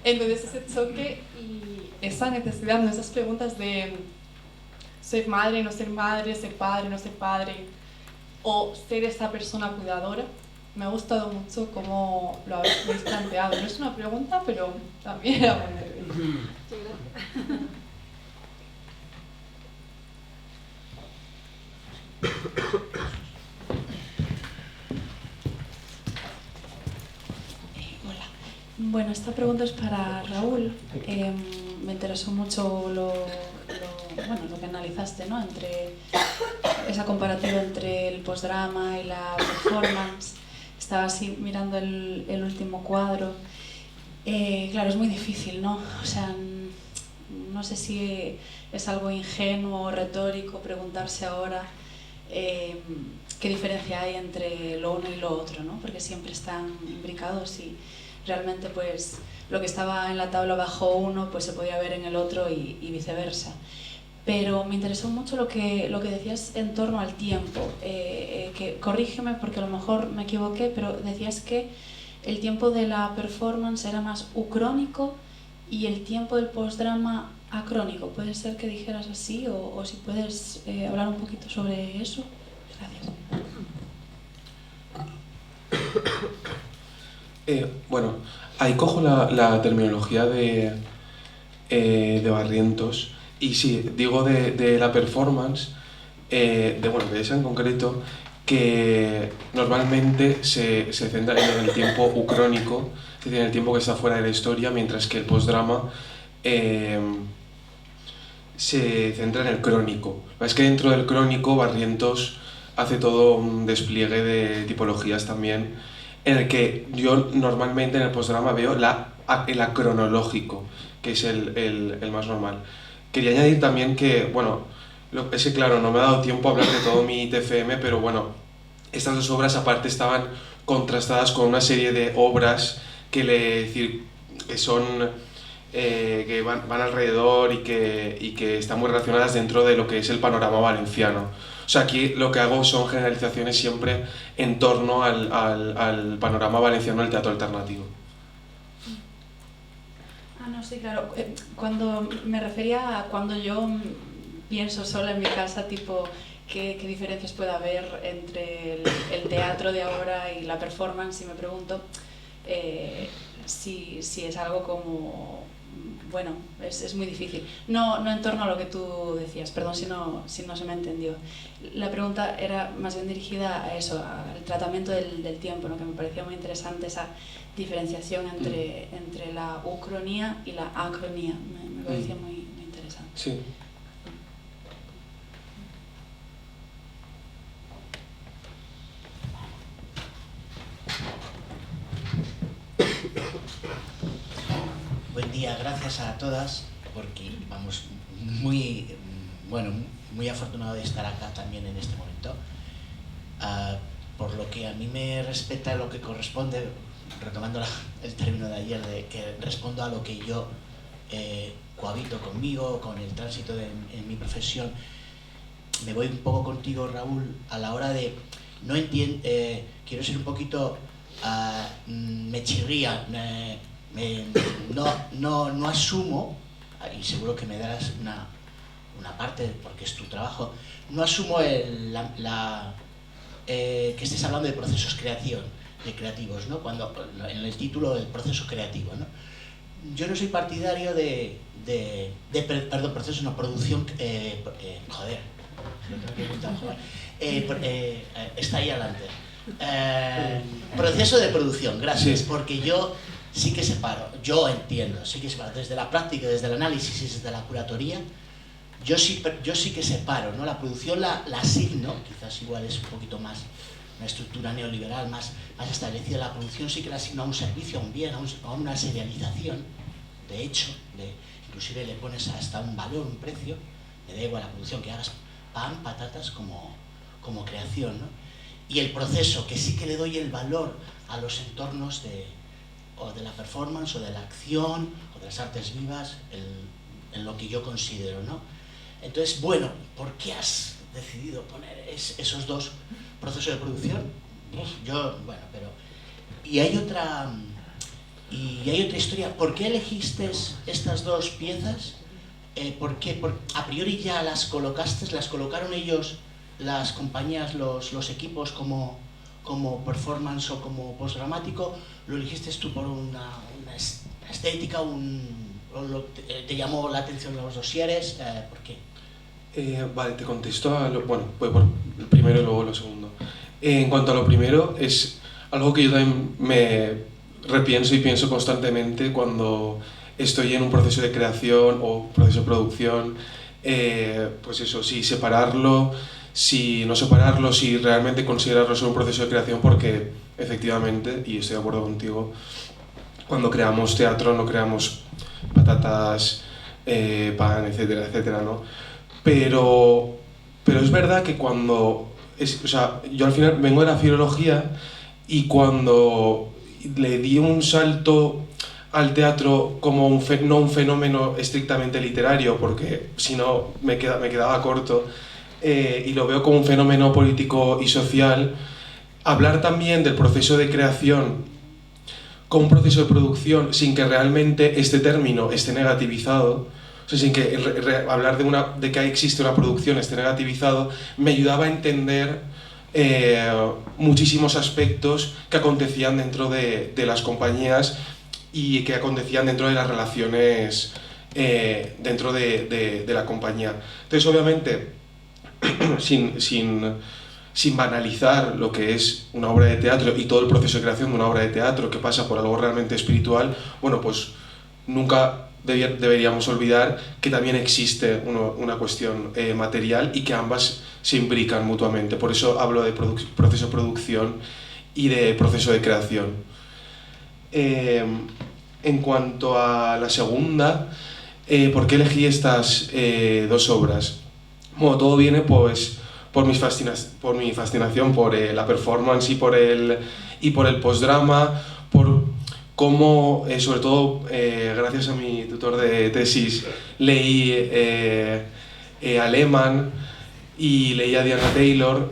Entonces ese choque y esa necesidad, esas preguntas de ser madre, no ser madre, ser padre, no ser padre, o ser esa persona cuidadora, me ha gustado mucho cómo lo habéis planteado. No es una pregunta, pero también era muy interesante. Hola. Bueno, esta pregunta es para Raúl. Me interesó mucho lo que analizaste, ¿no? Entre esa comparativa entre el postdrama y la performance. Estaba así mirando el último cuadro. Claro, es muy difícil, ¿no? O sea, no sé si es algo ingenuo o retórico preguntarse ahora qué diferencia hay entre lo uno y lo otro, ¿no? Porque siempre están imbricados y realmente pues lo que estaba en la tabla bajo uno pues se podía ver en el otro y viceversa. Pero me interesó mucho lo que decías en torno al tiempo, que corrígeme porque a lo mejor me equivoqué, pero decías que el tiempo de la performance era más ucrónico y el tiempo del postdrama acrónico. ¿Puede ser que dijeras así o si puedes hablar un poquito sobre eso? Gracias. Bueno, ahí cojo la terminología de Barrientos y sí, digo de la performance, de esa en concreto, que normalmente se centra en el tiempo ucrónico, es decir, en el tiempo que está fuera de la historia, mientras que el postdrama se centra en el crónico. Es que dentro del crónico Barrientos hace todo un despliegue de tipologías también, en el que yo normalmente en el postdrama veo el acronológico, que es el más normal. Quería añadir también que, bueno, es que claro, no me ha dado tiempo a hablar de todo mi TFM, pero bueno, estas dos obras aparte estaban contrastadas con una serie de obras que son que van alrededor y que están muy relacionadas dentro de lo que es el panorama valenciano. O sea, aquí lo que hago son generalizaciones siempre en torno al panorama valenciano del teatro alternativo. No, sí, claro. Cuando me refería a cuando yo pienso sola en mi casa, tipo, ¿qué diferencias puede haber entre el teatro de ahora y la performance? Y me pregunto si es algo como... Bueno, es muy difícil. No en torno a lo que tú decías, perdón si no se me entendió. La pregunta era más bien dirigida a eso, al tratamiento del tiempo, ¿no? Que me parecía muy interesante esa diferenciación entre la ucronía y la acronía. Me parecía muy interesante. Sí. Buen día, gracias a todas, porque vamos muy afortunado de estar acá también en este momento. Por lo que a mí me respecta, lo que corresponde, retomando el término de ayer, de que respondo a lo que yo cohabito conmigo, con el tránsito en mi profesión, me voy un poco contigo, Raúl, a la hora de, quiero ser un poquito, me chirría, no asumo, y seguro que me darás una parte porque es tu trabajo, no asumo que estés hablando de procesos creativos, ¿no? Cuando en el título del proceso creativo, ¿no? Yo no soy partidario producción, está ahí adelante. Proceso de producción, gracias, porque yo sí que separo, yo entiendo, sí que separo desde la práctica, desde el análisis y desde la curatoría. Yo sí que separo, ¿no? La producción la asigno, quizás igual es un poquito más una estructura neoliberal más establecida, la producción sí que le asigna un servicio, a un bien, a una serialización, de hecho, inclusive le pones hasta un valor, un precio, me da igual la producción, que hagas pan, patatas como creación, ¿no? Y el proceso, que sí que le doy el valor a los entornos o de la performance, o de la acción, o de las artes vivas, en lo que yo considero, ¿no? Entonces, bueno, ¿por qué has decidido poner esos dos procesos de producción? Bueno, pero... Y hay otra historia. ¿Por qué elegiste estas dos piezas? ¿Por qué? ¿A priori ya las colocaron ellos, las compañías, los equipos como performance o como postdramático? ¿Lo elegiste tú por una estética, te llamó la atención los dosieres? ¿Por qué? Vale, te contesto bueno, voy por el primero y luego lo segundo. En cuanto a lo primero, es algo que yo también me repienso y pienso constantemente cuando estoy en un proceso de creación o proceso de producción. Pues eso, si separarlo, si no separarlo, si realmente considerarlo solo un proceso de creación, porque efectivamente, y estoy de acuerdo contigo, cuando creamos teatro no creamos patatas, pan, etcétera, etcétera, ¿no? Pero es verdad que cuando... o sea, yo al final vengo de la filología y cuando le di un salto al teatro como no un fenómeno estrictamente literario, porque si no me quedaba corto, y lo veo como un fenómeno político y social, hablar también del proceso de creación como un proceso de producción sin que realmente este término esté negativizado, o sea, sin que hablar de que existe una producción esté negativizado, me ayudaba a entender muchísimos aspectos que acontecían dentro de las compañías y que acontecían dentro de las relaciones dentro de la compañía. Entonces, obviamente, sin banalizar lo que es una obra de teatro y todo el proceso de creación de una obra de teatro que pasa por algo realmente espiritual, bueno, pues nunca deberíamos olvidar que también existe una cuestión material y que ambas se imbrican mutuamente. Por eso hablo de proceso de producción y de proceso de creación. En cuanto a la segunda, ¿por qué elegí estas dos obras? Bueno, todo viene pues por mi fascinación por la performance y por el postdrama, por cómo, sobre todo gracias a mi tutor de tesis, leí a Lehmann y leí a Diana Taylor,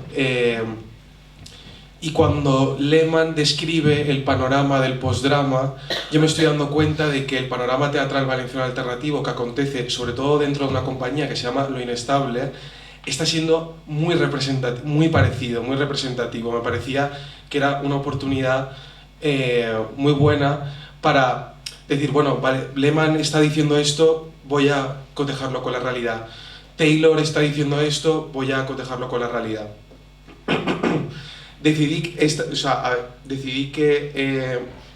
y cuando Lehmann describe el panorama del postdrama, yo me estoy dando cuenta de que el panorama teatral valenciano alternativo que acontece, sobre todo dentro de una compañía que se llama Lo Inestable, está siendo muy parecido, muy representativo. Me parecía que era una oportunidad muy buena para decir, bueno, vale, Lehmann está diciendo esto, voy a cotejarlo con la realidad. Taylor está diciendo esto, voy a cotejarlo con la realidad. Decidí que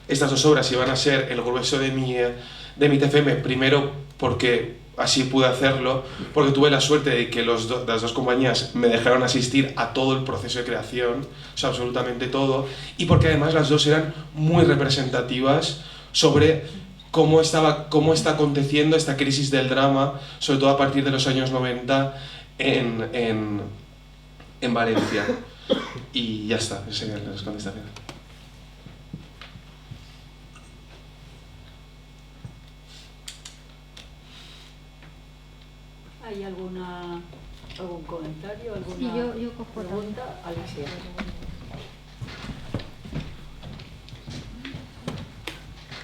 estas dos obras iban a ser el grueso de mi TFM, primero porque así pude hacerlo, porque tuve la suerte de que las dos compañías me dejaron asistir a todo el proceso de creación, o sea, absolutamente todo, y porque además las dos eran muy representativas sobre cómo está aconteciendo esta crisis del drama, sobre todo a partir de los años 90 en Valencia. Y ya está, esa sería la contestación. ¿Hay algún comentario, alguna sí, yo cojo pregunta? Alexia.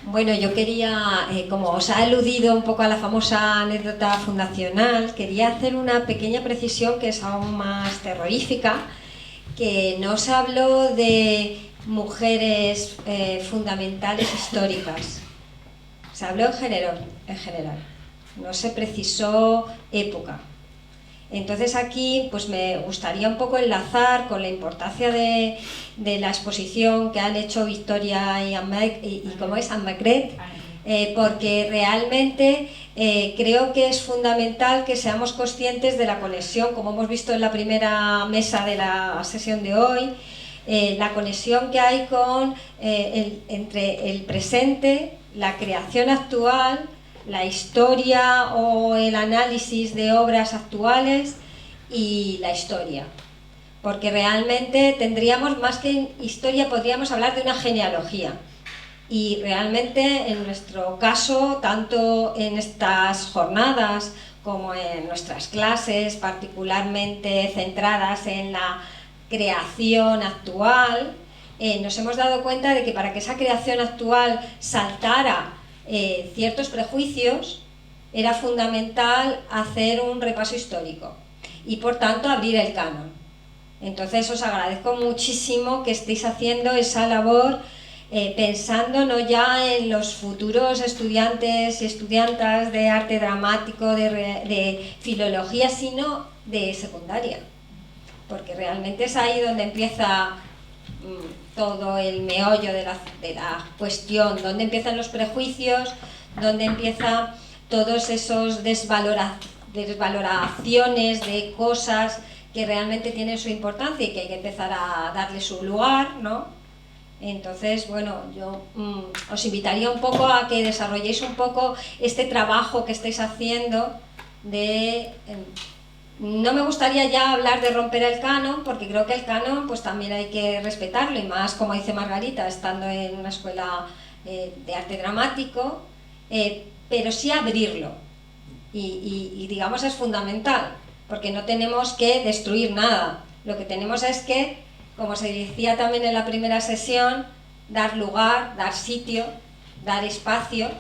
Bueno, yo quería, como os ha aludido un poco a la famosa anécdota fundacional, quería hacer una pequeña precisión que es aún más terrorífica, que no os hablo de mujeres fundamentales históricas, se habló en general, no se precisó época. Entonces aquí pues me gustaría un poco enlazar con la importancia de la exposición que han hecho Victoria y Anne Maigret, porque realmente creo que es fundamental que seamos conscientes de la conexión, como hemos visto en la primera mesa de la sesión de hoy, la conexión que hay entre el presente, la creación actual, la historia o el análisis de obras actuales y la historia. Porque realmente tendríamos, más que historia, podríamos hablar de una genealogía. Y realmente en nuestro caso, tanto en estas jornadas como en nuestras clases, particularmente centradas en la creación actual, nos hemos dado cuenta de que para que esa creación actual saltara ciertos prejuicios, era fundamental hacer un repaso histórico y por tanto abrir el canon. Entonces os agradezco muchísimo que estéis haciendo esa labor pensando no ya en los futuros estudiantes y estudiantas de arte dramático, de filología, sino de secundaria, porque realmente es ahí donde empieza todo el meollo de la cuestión, donde empiezan los prejuicios, donde empiezan todos esos desvaloraciones de cosas que realmente tienen su importancia y que hay que empezar a darle su lugar, ¿no? Entonces, bueno, yo os invitaría un poco a que desarrolléis un poco este trabajo que estáis haciendo de... No me gustaría ya hablar de romper el canon, porque creo que el canon pues también hay que respetarlo, y más, como dice Margarita, estando en una escuela de arte dramático, pero sí abrirlo. Y digamos es fundamental, porque no tenemos que destruir nada. Lo que tenemos es que, como se decía también en la primera sesión, dar lugar, dar sitio, dar espacio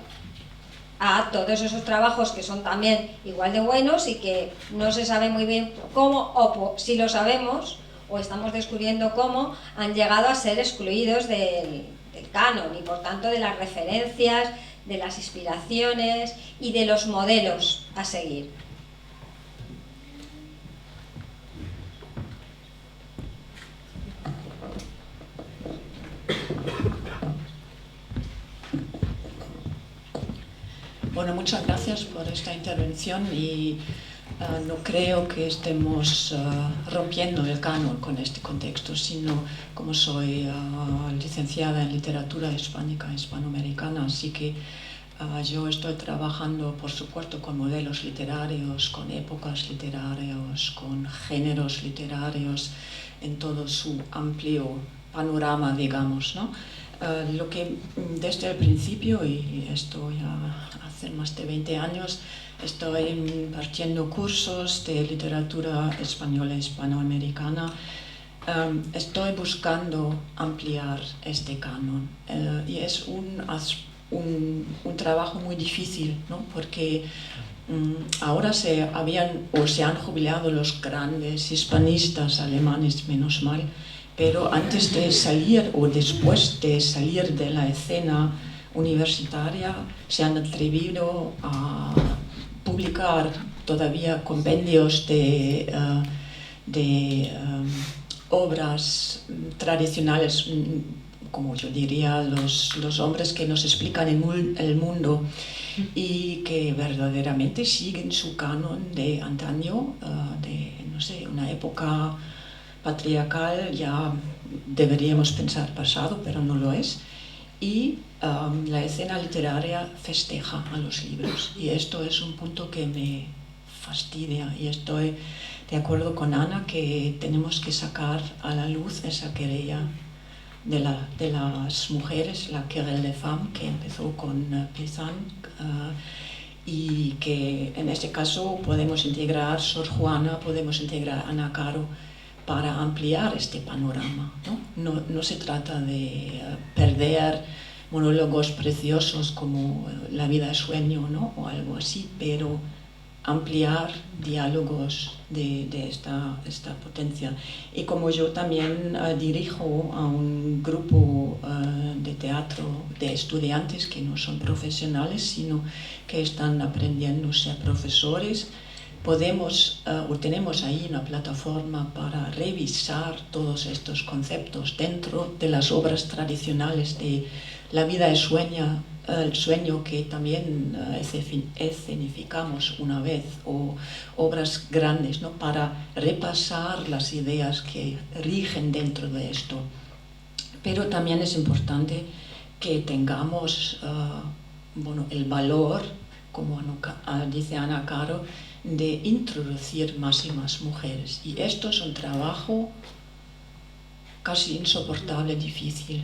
a todos esos trabajos que son también igual de buenos y que no se sabe muy bien cómo, o si lo sabemos, o estamos descubriendo cómo, han llegado a ser excluidos del canon y por tanto de las referencias, de las inspiraciones y de los modelos a seguir. Bueno, muchas gracias por esta intervención y no creo que estemos rompiendo el canon con este contexto, sino como soy licenciada en literatura hispánica, hispanoamericana, así que yo estoy trabajando, por supuesto, con modelos literarios, con épocas literarias, con géneros literarios, en todo su amplio panorama, digamos, ¿no? Lo que desde el principio, y esto ya hace más de 20 años, estoy impartiendo cursos de literatura española e hispanoamericana. Estoy buscando ampliar este canon y es un trabajo muy difícil, ¿no? Porque ahora se han jubilado los grandes hispanistas alemanes, menos mal, pero antes de salir o después de salir de la escena universitaria se han atrevido a publicar todavía compendios de obras tradicionales, como yo diría, los hombres que nos explican el mundo y que verdaderamente siguen su canon de antaño, de, no sé, una época patriarcal, ya deberíamos pensar pasado, pero no lo es. Y la escena literaria festeja a los libros, y esto es un punto que me fastidia, y estoy de acuerdo con Ana que tenemos que sacar a la luz esa querella de las mujeres, la querelle des femmes, que empezó con Pizan, y que en este caso podemos integrar Sor Juana, podemos integrar Ana Caro, para ampliar este panorama, ¿no? No se trata de perder monólogos preciosos como La vida es sueño, ¿no? O algo así, pero ampliar diálogos de esta potencia. Y como yo también dirijo a un grupo de teatro de estudiantes que no son profesionales, sino que están aprendiendo a ser profesores, tenemos ahí una plataforma para revisar todos estos conceptos dentro de las obras tradicionales de La vida es el sueño que también escenificamos una vez, o obras grandes, ¿no? Para repasar las ideas que rigen dentro de esto. Pero también es importante que tengamos el valor, como dice Ana Caro, de introducir más y más mujeres. Y esto es un trabajo casi insoportable, difícil.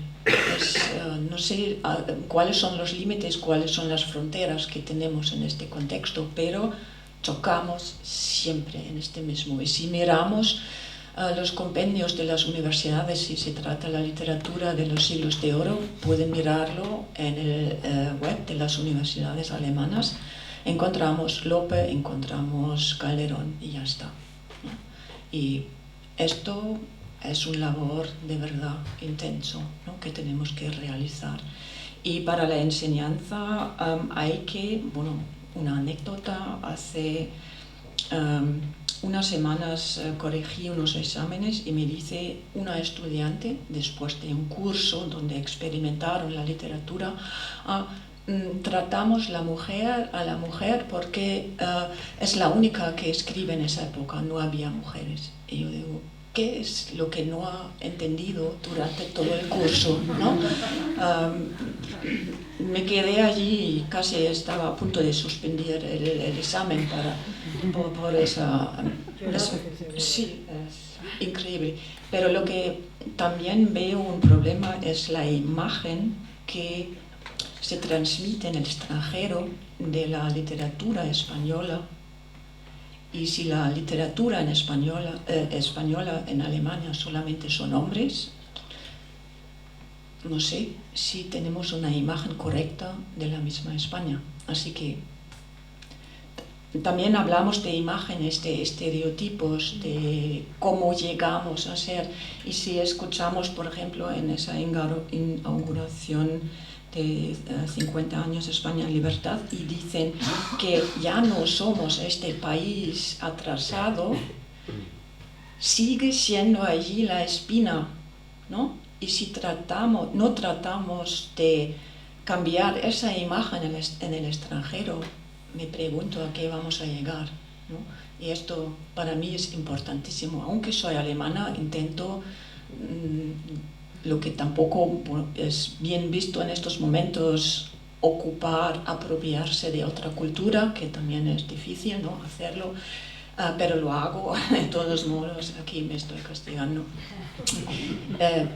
No sé cuáles son los límites, cuáles son las fronteras que tenemos en este contexto, pero chocamos siempre en este mismo. Y si miramos los compendios de las universidades, si se trata de la literatura de los siglos de oro, pueden mirarlo en el web de las universidades alemanas. Encontramos Lope, encontramos Calderón y ya está, ¿no? Y esto es un labor de verdad intenso, ¿no? Que tenemos que realizar. Y para la enseñanza hay que, una anécdota, hace unas semanas corregí unos exámenes y me dice una estudiante, después de un curso donde experimentaron la literatura, tratamos a la mujer porque es la única que escribe en esa época, no había mujeres. Y yo digo, ¿qué es lo que no ha entendido durante todo el curso, ¿no? Me quedé allí y casi estaba a punto de suspender el examen por esa... Sí, es increíble. Pero lo que también veo un problema es la imagen que se transmite en el extranjero de la literatura española. Y si la literatura española en Alemania solamente son hombres, no sé si tenemos una imagen correcta de la misma España. Así que también hablamos de imágenes, de estereotipos, de cómo llegamos a ser. Y si escuchamos, por ejemplo, en esa inauguración de 50 años de España en libertad, y dicen que ya no somos este país atrasado, sigue siendo allí la espina, ¿no? Y si no tratamos de cambiar esa imagen en el extranjero, me pregunto a qué vamos a llegar, ¿no? Y esto para mí es importantísimo. Aunque soy alemana, intento... lo que tampoco es bien visto en estos momentos, apropiarse de otra cultura, que también es difícil, ¿no? Hacerlo, pero lo hago de todos modos, aquí me estoy castigando.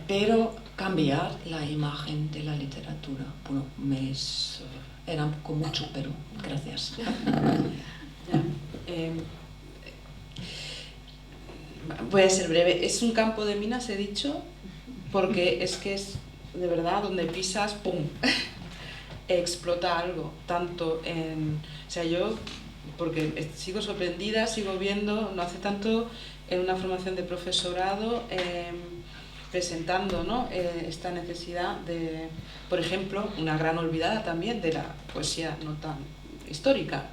Pero cambiar la imagen de la literatura, era un poco mucho, pero gracias. Voy a ser breve. Es un campo de minas, he dicho, porque es que es de verdad donde pisas, ¡pum!, explota algo. Tanto en... O sea, yo, porque sigo sorprendida, sigo viendo, no hace tanto, en una formación de profesorado, presentando, ¿no? Esta necesidad de, por ejemplo, una gran olvidada también de la poesía no tan histórica,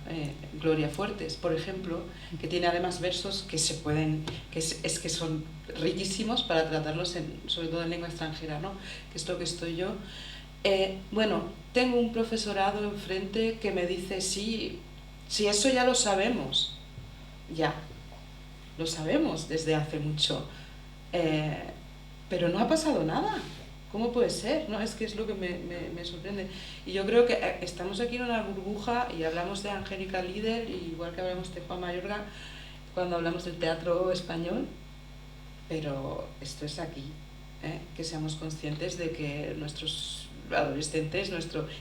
Gloria Fuertes, por ejemplo, que tiene además versos que se pueden, que son riquísimos para tratarlos sobre todo en lengua extranjera, ¿no? Que es lo que estoy yo. Tengo un profesorado enfrente que me dice, sí, eso ya lo sabemos, ya, lo sabemos desde hace mucho, pero no ha pasado nada. ¿Cómo puede ser? ¿No? Es que es lo que me sorprende. Y yo creo que estamos aquí en una burbuja y hablamos de Angélica Lidl, igual que hablamos de Juan Mayorga cuando hablamos del teatro español, pero esto es aquí, que seamos conscientes de que nuestros adolescentes,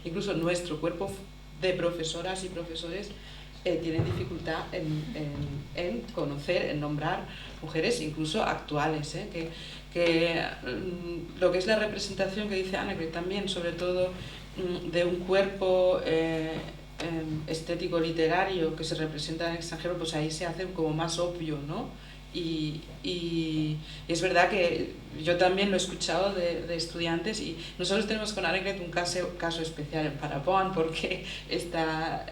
incluso nuestro cuerpo de profesoras y profesores tienen dificultad en conocer, en nombrar mujeres incluso actuales, que lo que es la representación que dice Ana, que también sobre todo de un cuerpo estético literario que se representa en el extranjero, pues ahí se hace como más obvio, ¿no? Y es verdad que yo también lo he escuchado de estudiantes, y nosotros tenemos con Annegret un caso especial en Paderborn, porque está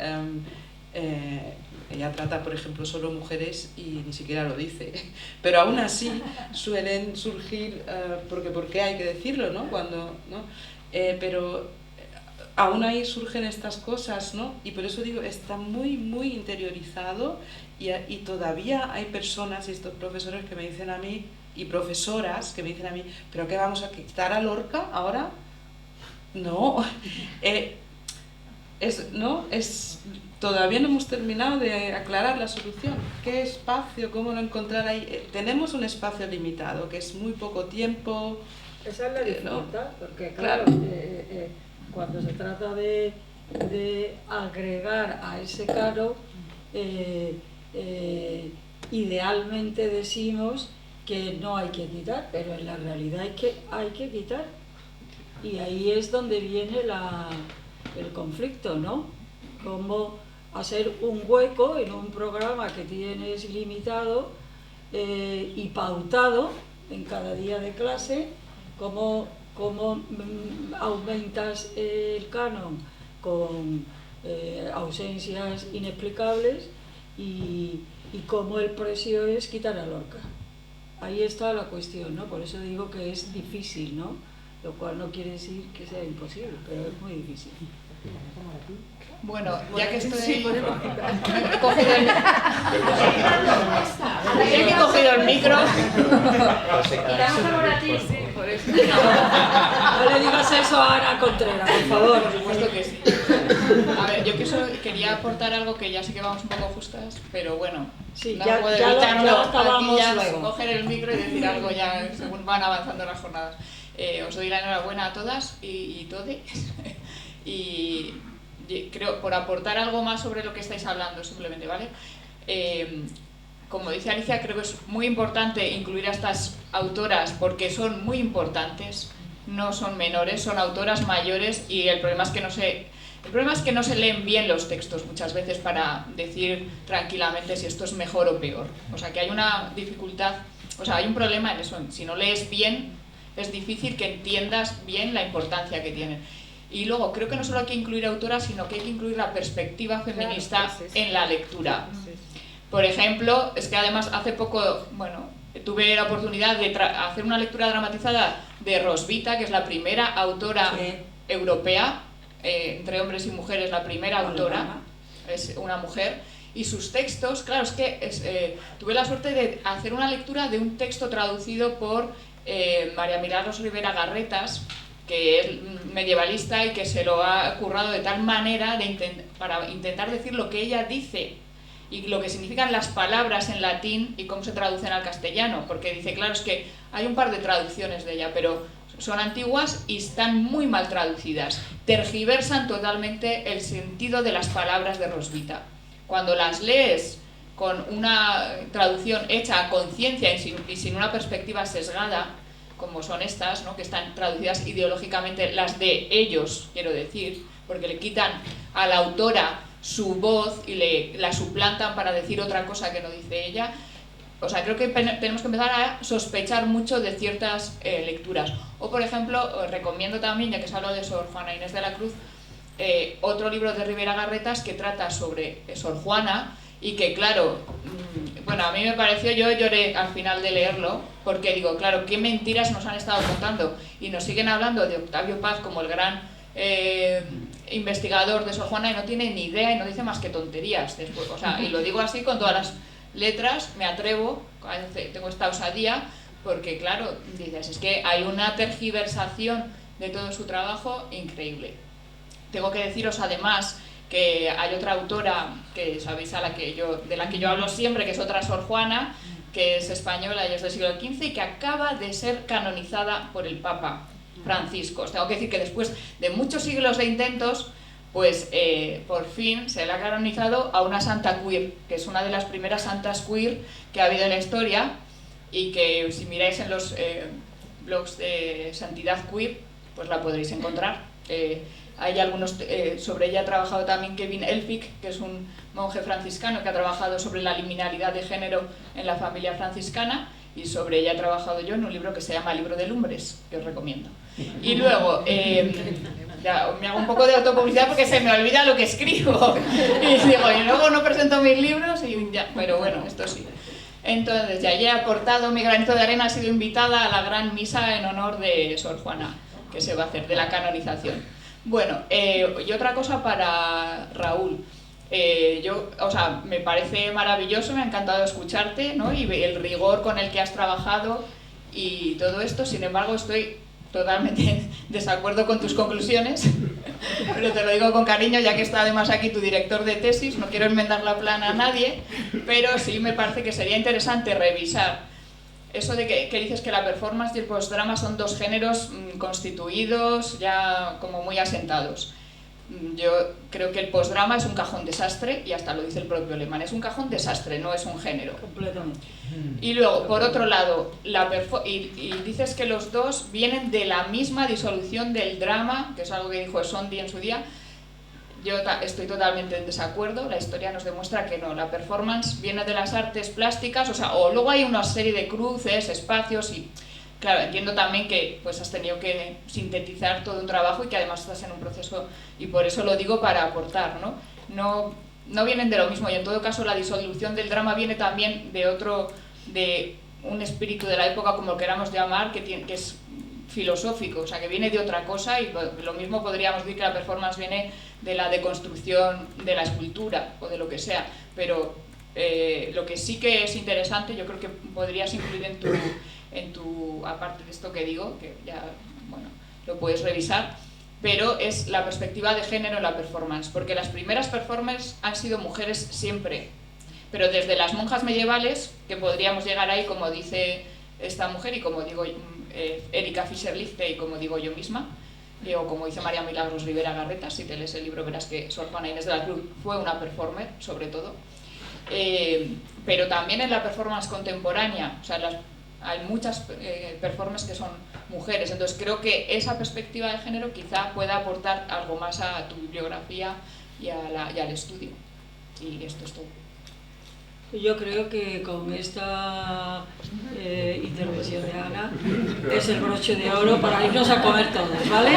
Ella trata, por ejemplo, solo mujeres y ni siquiera lo dice. Pero aún así suelen surgir, ¿por qué hay que decirlo, no? Pero aún ahí surgen estas cosas, ¿no? Y por eso digo, está muy, muy interiorizado y todavía hay personas y estos profesores que me dicen a mí, y profesoras que me dicen a mí, ¿pero qué vamos a quitar a Lorca ahora? No, todavía no hemos terminado de aclarar la solución. ¿Qué espacio? ¿Cómo lo encontrar ahí? Tenemos un espacio limitado, que es muy poco tiempo. Esa es la dificultad, ¿no? porque claro, cuando se trata de agregar a ese canon, idealmente decimos que no hay que quitar, pero en la realidad es que hay que quitar. Y ahí es donde viene el conflicto, ¿no? Cómo hacer un hueco en un programa que tienes limitado y pautado en cada día de clase, cómo aumentas el canon con ausencias inexplicables y cómo el precio es quitar a Lorca. Ahí está la cuestión, ¿no? Por eso digo que es difícil, ¿no? Lo cual no quiere decir que sea imposible, pero es muy difícil. Bueno, ya que estoy... Sí, he cogido el micro. No le digas eso a Ana Contreras, por favor. Por supuesto que sí. A ver, yo quería aportar algo que ya sé que vamos un poco justas, pero bueno, sí, no ya, puedo ya evitarlo. Aquí ya Luego. Coger el micro y decir algo ya según van avanzando las jornadas. Os doy la enhorabuena a todas y todes. Y creo, por aportar algo más sobre lo que estáis hablando, simplemente, ¿vale? Como dice Alicia, creo que es muy importante incluir a estas autoras porque son muy importantes, no son menores, son autoras mayores y el problema es que no se leen bien los textos muchas veces para decir tranquilamente si esto es mejor o peor. O sea, que hay una dificultad, o sea, hay un problema en eso. Si no lees bien, es difícil que entiendas bien la importancia que tienen. Y luego, creo que no solo hay que incluir autoras, sino que hay que incluir la perspectiva feminista en la lectura. Por ejemplo, es que además hace poco, tuve la oportunidad de hacer una lectura dramatizada de Roswitha, que es la primera autora europea, entre hombres y mujeres, la primera autora, es una mujer, y sus textos, claro, es que tuve la suerte de hacer una lectura de un texto traducido por María Milagros Rivera Garretas, que es medievalista y que se lo ha currado de tal manera para intentar decir lo que ella dice y lo que significan las palabras en latín y cómo se traducen al castellano, porque dice, claro, es que hay un par de traducciones de ella, pero son antiguas y están muy mal traducidas, tergiversan totalmente el sentido de las palabras de Roswitha. Cuando las lees con una traducción hecha a conciencia y sin una perspectiva sesgada, como son estas, ¿no? Que están traducidas ideológicamente, las de ellos, quiero decir, porque le quitan a la autora su voz y la suplantan para decir otra cosa que no dice ella. O sea, creo que tenemos que empezar a sospechar mucho de ciertas lecturas. O, por ejemplo, os recomiendo también, ya que se habló de Sor Juana Inés de la Cruz, otro libro de Rivera Garretas que trata sobre Sor Juana y que, claro, a mí me pareció, yo lloré al final de leerlo, porque digo, claro, qué mentiras nos han estado contando. Y nos siguen hablando de Octavio Paz como el gran investigador de Sor Juana y no tiene ni idea y no dice más que tonterías después. O sea, y lo digo así con todas las letras, me atrevo, tengo esta osadía, porque claro, dices, es que hay una tergiversación de todo su trabajo increíble. Tengo que deciros además que hay otra autora que sabéis de la que yo hablo siempre, que es otra Sor Juana, que es española y es del siglo XV y que acaba de ser canonizada por el Papa Francisco. Os tengo que decir que después de muchos siglos de intentos, pues por fin se le ha canonizado a una santa queer, que es una de las primeras santas queer que ha habido en la historia y que si miráis en los blogs de Santidad Queer, pues la podréis encontrar. Hay algunos, sobre ella ha trabajado también Kevin Elphick, que es un monje franciscano que ha trabajado sobre la liminalidad de género en la familia franciscana, y sobre ella he trabajado yo en un libro que se llama Libro de Lumbres, que os recomiendo. Y luego, ya me hago un poco de autopublicidad porque se me olvida lo que escribo. Y digo, y luego no presento mis libros y ya, pero bueno, esto sí. Entonces, ya he aportado mi granito de arena, he sido invitada a la gran misa en honor de Sor Juana, que se va a hacer, de la canonización. Bueno, y otra cosa para Raúl. Me parece maravilloso, me ha encantado escucharte, ¿no? Y el rigor con el que has trabajado y todo esto. Sin embargo, estoy totalmente en desacuerdo con tus conclusiones, pero te lo digo con cariño, ya que está además aquí tu director de tesis. No quiero enmendar la plana a nadie, pero sí me parece que sería interesante revisar eso de que dices que la performance y el postdrama son dos géneros constituidos, ya como muy asentados. Yo creo que el postdrama es un cajón desastre, y hasta lo dice el propio Lehmann, es un cajón desastre, no es un género. Completamente. Y luego, por otro lado, y dices que los dos vienen de la misma disolución del drama, que es algo que dijo Sondi en su día. Yo estoy totalmente en desacuerdo, la historia nos demuestra que no, la performance viene de las artes plásticas, o luego hay una serie de cruces, espacios y... Claro, entiendo también que pues has tenido que sintetizar todo un trabajo y que además estás en un proceso, y por eso lo digo para aportar, ¿no? No vienen de lo mismo, y en todo caso la disolución del drama viene también de un espíritu de la época, como lo queramos llamar, que es filosófico, o sea, que viene de otra cosa, y lo mismo podríamos decir que la performance viene de la deconstrucción de la escultura o de lo que sea, pero lo que sí que es interesante, yo creo que podrías incluir en tu, aparte de esto que digo, que ya, bueno, lo puedes revisar, pero es la perspectiva de género en la performance, porque las primeras performers han sido mujeres siempre, pero desde las monjas medievales, que podríamos llegar ahí, como dice esta mujer, y como digo Erika Fischer-Lichte, y como digo yo misma, o como dice María Milagros Rivera Garreta, si te lees el libro verás que Sor Juana Inés de la Cruz fue una performer, sobre todo, pero también en la performance contemporánea, o sea, hay muchas performers que son mujeres, entonces creo que esa perspectiva de género quizá pueda aportar algo más a tu bibliografía y al estudio. Y esto es todo. Yo creo que con esta intervención de Ana es el broche de oro para irnos a comer todos, ¿vale?